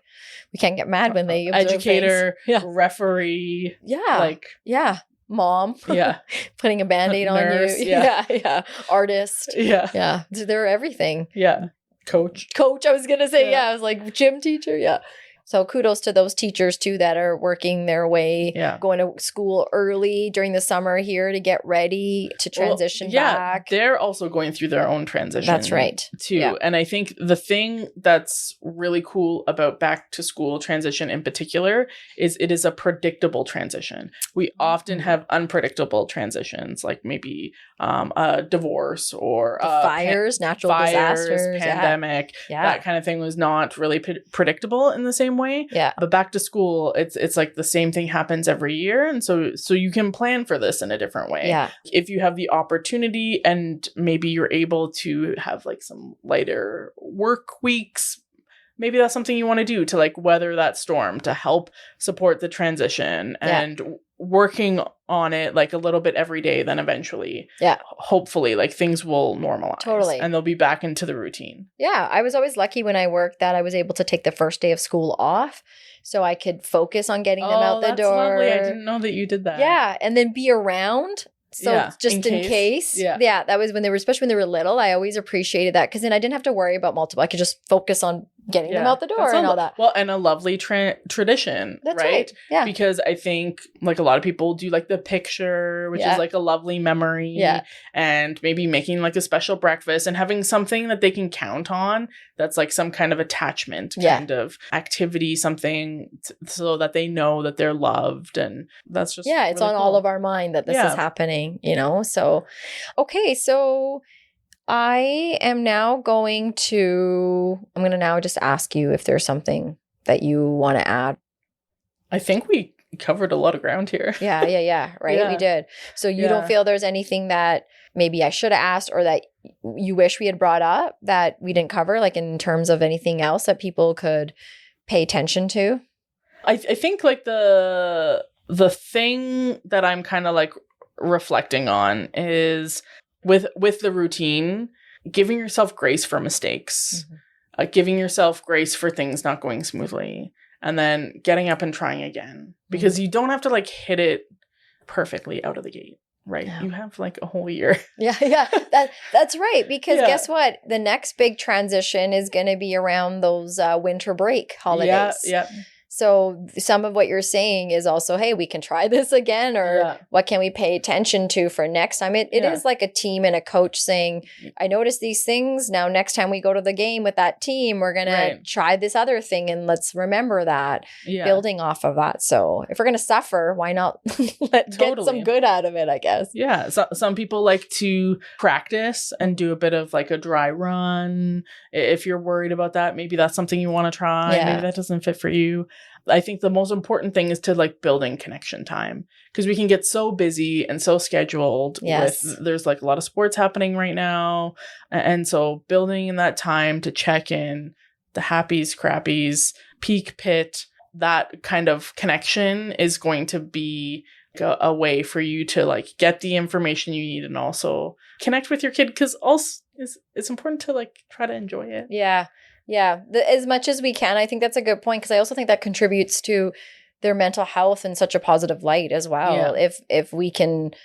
Speaker 1: We can't get mad when they
Speaker 2: educator, referee.
Speaker 1: Yeah. Mom.
Speaker 2: Yeah.
Speaker 1: Putting a Band-Aid
Speaker 2: Nurse,
Speaker 1: on you. Yeah. Artist. Yeah. They're everything.
Speaker 2: Yeah. Coach.
Speaker 1: I was going to say, I was like, gym teacher. Yeah. So kudos to those teachers too that are working their way, going to school early during the summer here to get ready to transition back.
Speaker 2: They're also going through their own transition.
Speaker 1: That's right.
Speaker 2: Too. Yeah. And I think the thing that's really cool about back to school transition in particular is it is a predictable transition. We often have unpredictable transitions, like maybe a divorce or
Speaker 1: fires, natural disasters,
Speaker 2: pandemic. That kind of thing was not really predictable in the same way.
Speaker 1: Yeah.
Speaker 2: But back to school, it's like the same thing happens every year. And so you can plan for this in a different way.
Speaker 1: Yeah.
Speaker 2: If you have the opportunity and maybe you're able to have like some lighter work weeks, maybe that's something you want to do to like weather that storm, to help support the transition and working on it like a little bit every day. Then eventually, hopefully like things will normalize.
Speaker 1: Totally.
Speaker 2: And they'll be back into the routine.
Speaker 1: Yeah. I was always lucky when I worked that I was able to take the first day of school off so I could focus on getting them out the door.
Speaker 2: Lovely. I didn't know that you did that.
Speaker 1: Yeah. And then be around. So just in case. Yeah. That was when they were, especially when they were little, I always appreciated that because then I didn't have to worry about multiple. I could just focus on getting them out the door and all that.
Speaker 2: Well, and a lovely tradition,
Speaker 1: That's right? Yeah.
Speaker 2: Because I think like a lot of people do like the picture, which is like a lovely memory.
Speaker 1: Yeah.
Speaker 2: And maybe making like a special breakfast and having something that they can count on that's like some kind of attachment kind of activity, something so that they know that they're loved. And that's just
Speaker 1: it's
Speaker 2: really
Speaker 1: on
Speaker 2: cool.
Speaker 1: all of our mind that this is happening, you know? So, okay. So I'm going to now just ask you if there's something that you want to add.
Speaker 2: I think we covered a lot of ground here.
Speaker 1: Yeah. Right.
Speaker 2: Yeah.
Speaker 1: We did. So you don't feel there's anything that maybe I should have asked or that you wish we had brought up that we didn't cover, like in terms of anything else that people could pay attention to?
Speaker 2: I think like the thing that I'm kind of like reflecting on is with the routine, giving yourself grace for mistakes, giving yourself grace for things not going smoothly, and then getting up and trying again, because you don't have to like hit it perfectly out of the gate, right? Yeah. You have like a whole year. That's right. Because guess what? The next big transition is going to be around those winter break holidays. Yeah. So some of what you're saying is also, hey, we can try this again, or what can we pay attention to for next time? It is like a team and a coach saying, I noticed these things. Now, next time we go to the game with that team, we're going to try this other thing and let's remember that, building off of that. So if we're going to suffer, why not get some good out of it, I guess. Yeah. So, some people like to practice and do a bit of like a dry run. If you're worried about that, maybe that's something you want to try. Maybe that doesn't fit for you. I think the most important thing is to like building connection time, because we can get so busy and so scheduled. There's like a lot of sports happening right now. And so building in that time to check in, the happies, crappies, peak pit, that kind of connection is going to be a way for you to like get the information you need and also connect with your kid, because also it's important to like try to enjoy it.
Speaker 1: Yeah, as much as we can. I think that's a good point, because I also think that contributes to their mental health in such a positive light as well. If we can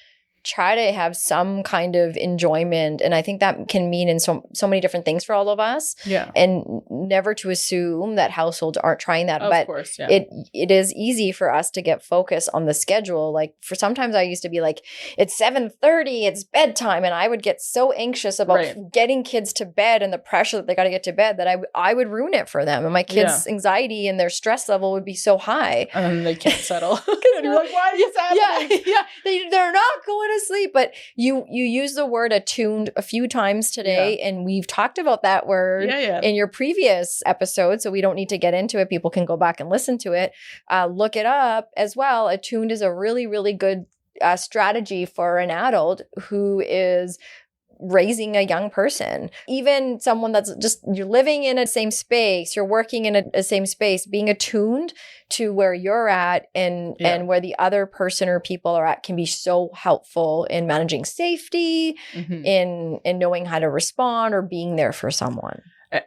Speaker 1: try to have some kind of enjoyment, and I think that can mean in so many different things for all of us. Yeah, and never to assume that households aren't trying that. Of course, it is easy for us to get focused on the schedule. Like for sometimes I used to be like, it's 7:30, it's bedtime, and I would get so anxious about getting kids to bed and the pressure that they got to get to bed that I would ruin it for them, and my kids' anxiety and their stress level would be so high,
Speaker 2: and then they can't settle. And you're like, why is this happening?
Speaker 1: They're not going to sleep. But you use the word attuned a few times today, and we've talked about that word in your previous episode, so we don't need to get into it. People can go back and listen to it, look it up as well. Attuned is a really, really good strategy for an adult who is raising a young person, even someone that's just, you're living in a same space, you're working in a same space, being attuned to where you're at and where the other person or people are at can be so helpful in managing safety, in knowing how to respond or being there for someone.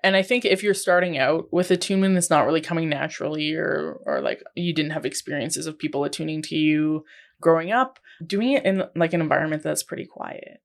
Speaker 2: And I think if you're starting out with attunement, it's not really coming naturally, or like you didn't have experiences of people attuning to you growing up, doing it in like an environment that's pretty quiet.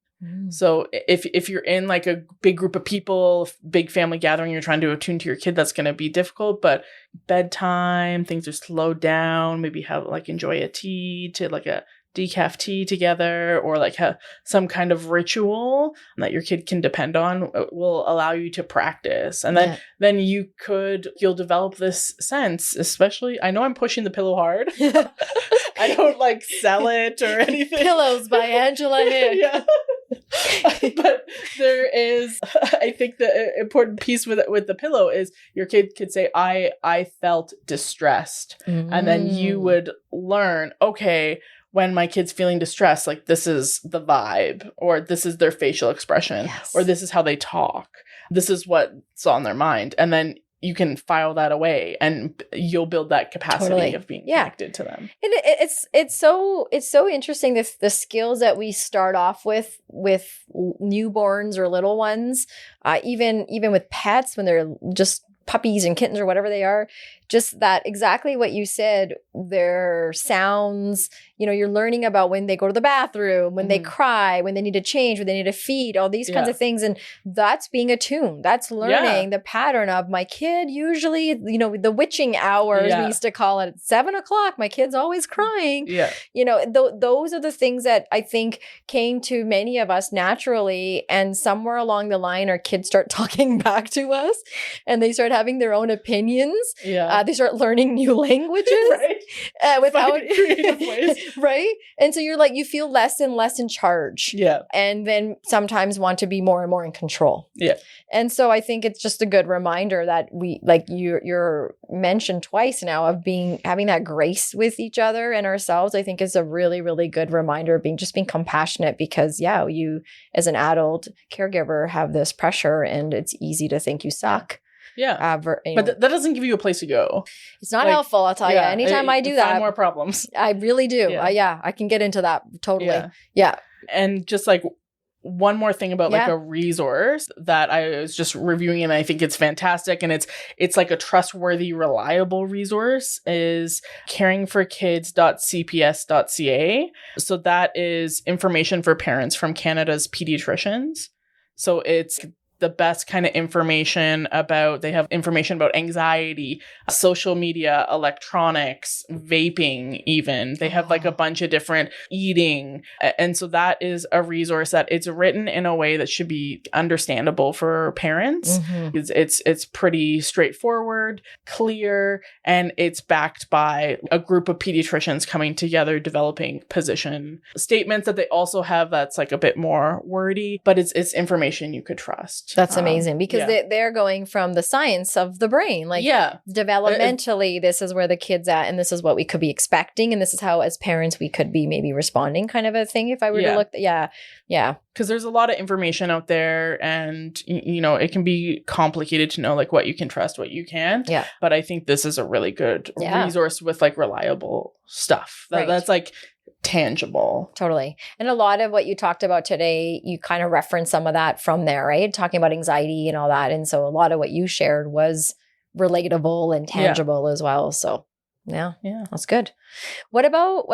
Speaker 2: So if you're in like a big group of people, big family gathering, you're trying to attune to your kid, that's going to be difficult. But bedtime, things are slowed down, maybe have like enjoy a tea to like a decaf tea together, or like some kind of ritual that your kid can depend on will allow you to practice. And then you'll develop this sense, especially, I know I'm pushing the pillow hard. I don't like sell it or anything.
Speaker 1: Pillows by Angela Hick.
Speaker 2: Yeah. But there is, I think the important piece with the pillow is your kid could say, I felt distressed. And then you would learn, okay, when my kid's feeling distressed, like this is the vibe, or this is their facial expression, or this is how they talk. This is what's on their mind. And then you can file that away and you'll build that capacity of being connected to them.
Speaker 1: And it's so interesting, the skills that we start off with newborns or little ones, even with pets when they're just puppies and kittens or whatever they are, just that exactly what you said, their sounds, you're learning about when they go to the bathroom, when they cry, when they need to change, when they need to feed, all these kinds of things. And that's being attuned. That's learning the pattern of my kid. Usually, the witching hours, we used to call it, 7:00, my kid's always crying.
Speaker 2: Yeah.
Speaker 1: Those are the things that I think came to many of us naturally. And somewhere along the line, our kids start talking back to us and they start having their own opinions. Yeah. They start learning new languages.
Speaker 2: Right.
Speaker 1: Without
Speaker 2: creative ways.
Speaker 1: Right. And so you feel less and less in charge. Yeah. And then sometimes want to be more and more in control. Yeah. And so I think it's just a good reminder that we, like you're mentioned twice now, of having that grace with each other and ourselves, I think is a really, really good reminder of being compassionate, because you as an adult caregiver have this pressure and it's easy to think you suck.
Speaker 2: Yeah. But that doesn't give you a place to go.
Speaker 1: It's not helpful, I'll tell you. Anytime I do that,
Speaker 2: find more problems.
Speaker 1: I really do. I can get into that totally. Yeah.
Speaker 2: And just like one more thing about like a resource that I was just reviewing and I think it's fantastic, and it's like a trustworthy, reliable resource, is caringforkids.cps.ca. So that is information for parents from Canada's pediatricians. So it's the best kind of information they have information about anxiety, social media, electronics, vaping even. They have like a bunch of different eating. And so that is a resource that it's written in a way that should be understandable for parents. Mm-hmm. It's pretty straightforward, clear, and it's backed by a group of pediatricians coming together, developing position statements that they also have that's like a bit more wordy, but it's information you could trust.
Speaker 1: That's amazing, because they're going from the science of the brain. Like developmentally, this is where the kid's at and this is what we could be expecting. And this is how, as parents, we could be maybe responding, kind of a thing. If I were to look, Yeah.
Speaker 2: Because there's a lot of information out there and, it can be complicated to know like what you can trust, what you can't. Yeah. But I think this is a really good resource with like reliable stuff. That's like tangible.
Speaker 1: Totally. And a lot of what you talked about today, you kind of referenced some of that from there, right? Talking about anxiety and all that. And so a lot of what you shared was relatable and tangible as well. So yeah, that's good. What about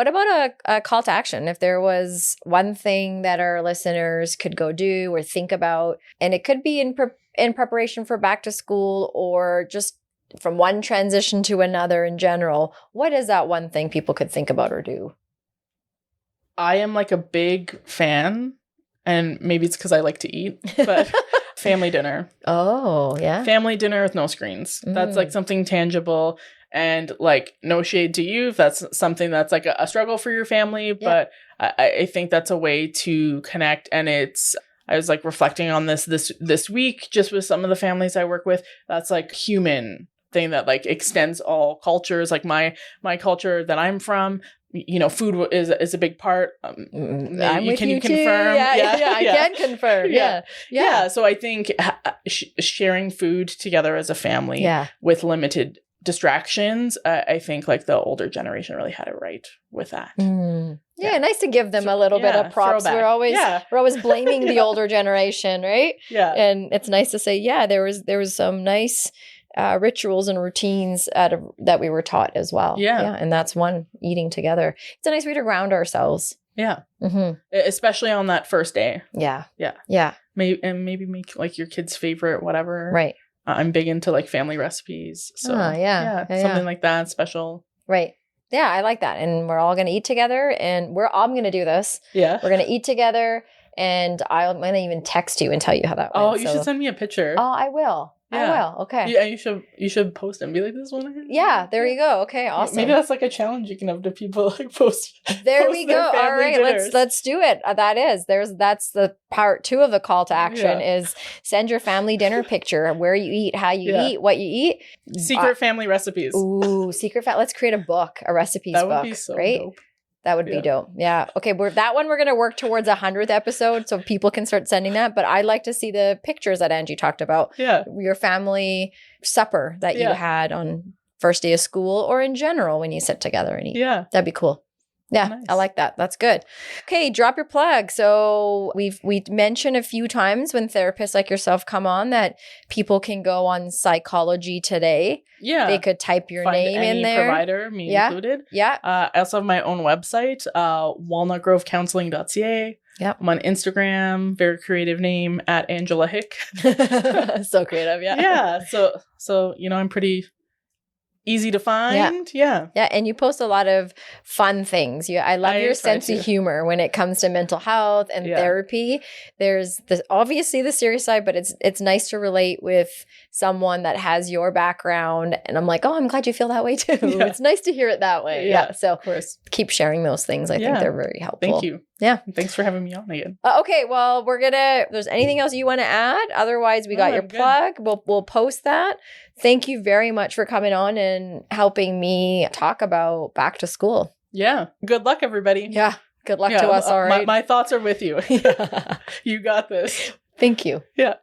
Speaker 1: a call to action? If there was one thing that our listeners could go do or think about, and it could be in preparation for back to school or just from one transition to another in general, what is that one thing people could think about or do?
Speaker 2: I am like a big fan, and maybe it's because I like to eat, but family dinner.
Speaker 1: Oh, yeah.
Speaker 2: Family dinner with no screens. That's like something tangible, and like no shade to you if that's something that's like a struggle for your family, but I think that's a way to connect. And I was like reflecting on this week just with some of the families I work with. That's like human thing that like extends all cultures. Like my culture that I'm from, food is a big part.
Speaker 1: Can you confirm?
Speaker 2: I
Speaker 1: can confirm. Yeah.
Speaker 2: So I think sharing food together as a family with limited distractions, I think like the older generation really had it right with that.
Speaker 1: Yeah, nice to give them a little bit of props. Throwback. We're always blaming the older generation, right? Yeah. And it's nice to say, there was some nice rituals and routines that we were taught as well. Yeah. And that's one, eating together. It's a nice way to ground ourselves.
Speaker 2: Yeah.
Speaker 1: Mm-hmm.
Speaker 2: Especially on that first day.
Speaker 1: Yeah.
Speaker 2: Yeah.
Speaker 1: Yeah.
Speaker 2: Maybe make like your kid's favorite, whatever.
Speaker 1: Right.
Speaker 2: I'm big into like family recipes. So
Speaker 1: yeah,
Speaker 2: something like that special.
Speaker 1: Right. Yeah, I like that. And we're all going to eat together, and I'm going to do this.
Speaker 2: Yeah.
Speaker 1: We're going to eat together, and I'm going to even text you and tell you how that went.
Speaker 2: Oh, you should send me a picture.
Speaker 1: Oh, I will. Yeah. I will. Okay.
Speaker 2: Yeah, you should post it and be like, this one.
Speaker 1: Yeah, there you go. Okay, awesome.
Speaker 2: Maybe that's like a challenge you can have to people, like post.
Speaker 1: There
Speaker 2: post
Speaker 1: we go. All right,
Speaker 2: dinners.
Speaker 1: let's do it. That's the part 2 of the call to action is send your family dinner picture, where you eat, how you eat, what you eat.
Speaker 2: Secret family recipes.
Speaker 1: Ooh, let's create a book, a recipes book.
Speaker 2: That would be so dope.
Speaker 1: That would be dope. Yeah. Okay. We're going to work towards 100th episode so people can start sending that. But I'd like to see the pictures that Angie talked about.
Speaker 2: Yeah.
Speaker 1: Your family supper that you had on first day of school, or in general when you sit together and eat.
Speaker 2: Yeah.
Speaker 1: That'd be cool. Yeah, nice. I like that. That's good. Okay, drop your plug. So we mentioned a few times when therapists like yourself come on that people can go on Psychology Today.
Speaker 2: Yeah.
Speaker 1: They could type your name in there.
Speaker 2: Provider, me included.
Speaker 1: Yeah.
Speaker 2: I also have my own website, walnutgrovecounseling.ca.
Speaker 1: Yep.
Speaker 2: I'm on Instagram, very creative name, at Angela Hick.
Speaker 1: So creative, yeah.
Speaker 2: Yeah. So I'm pretty easy to find. Yeah.
Speaker 1: And you post a lot of fun things. I love your sense of humor when it comes to mental health and therapy. There's obviously the serious side, but it's nice to relate with someone that has your background. And I'm like, oh, I'm glad you feel that way too. Yeah. It's nice to hear it that way. Yeah. So of course, keep sharing those things. I think they're very helpful.
Speaker 2: Thank you.
Speaker 1: Yeah.
Speaker 2: Thanks for having me on again.
Speaker 1: Okay. Well, if there's anything else you want to add, otherwise we got your plug. We'll post that. Thank you very much for coming on and helping me talk about back to school.
Speaker 2: Yeah. Good luck, everybody.
Speaker 1: Yeah. Good luck to us. All right.
Speaker 2: My thoughts are with you. You got this.
Speaker 1: Thank you.
Speaker 2: Yeah.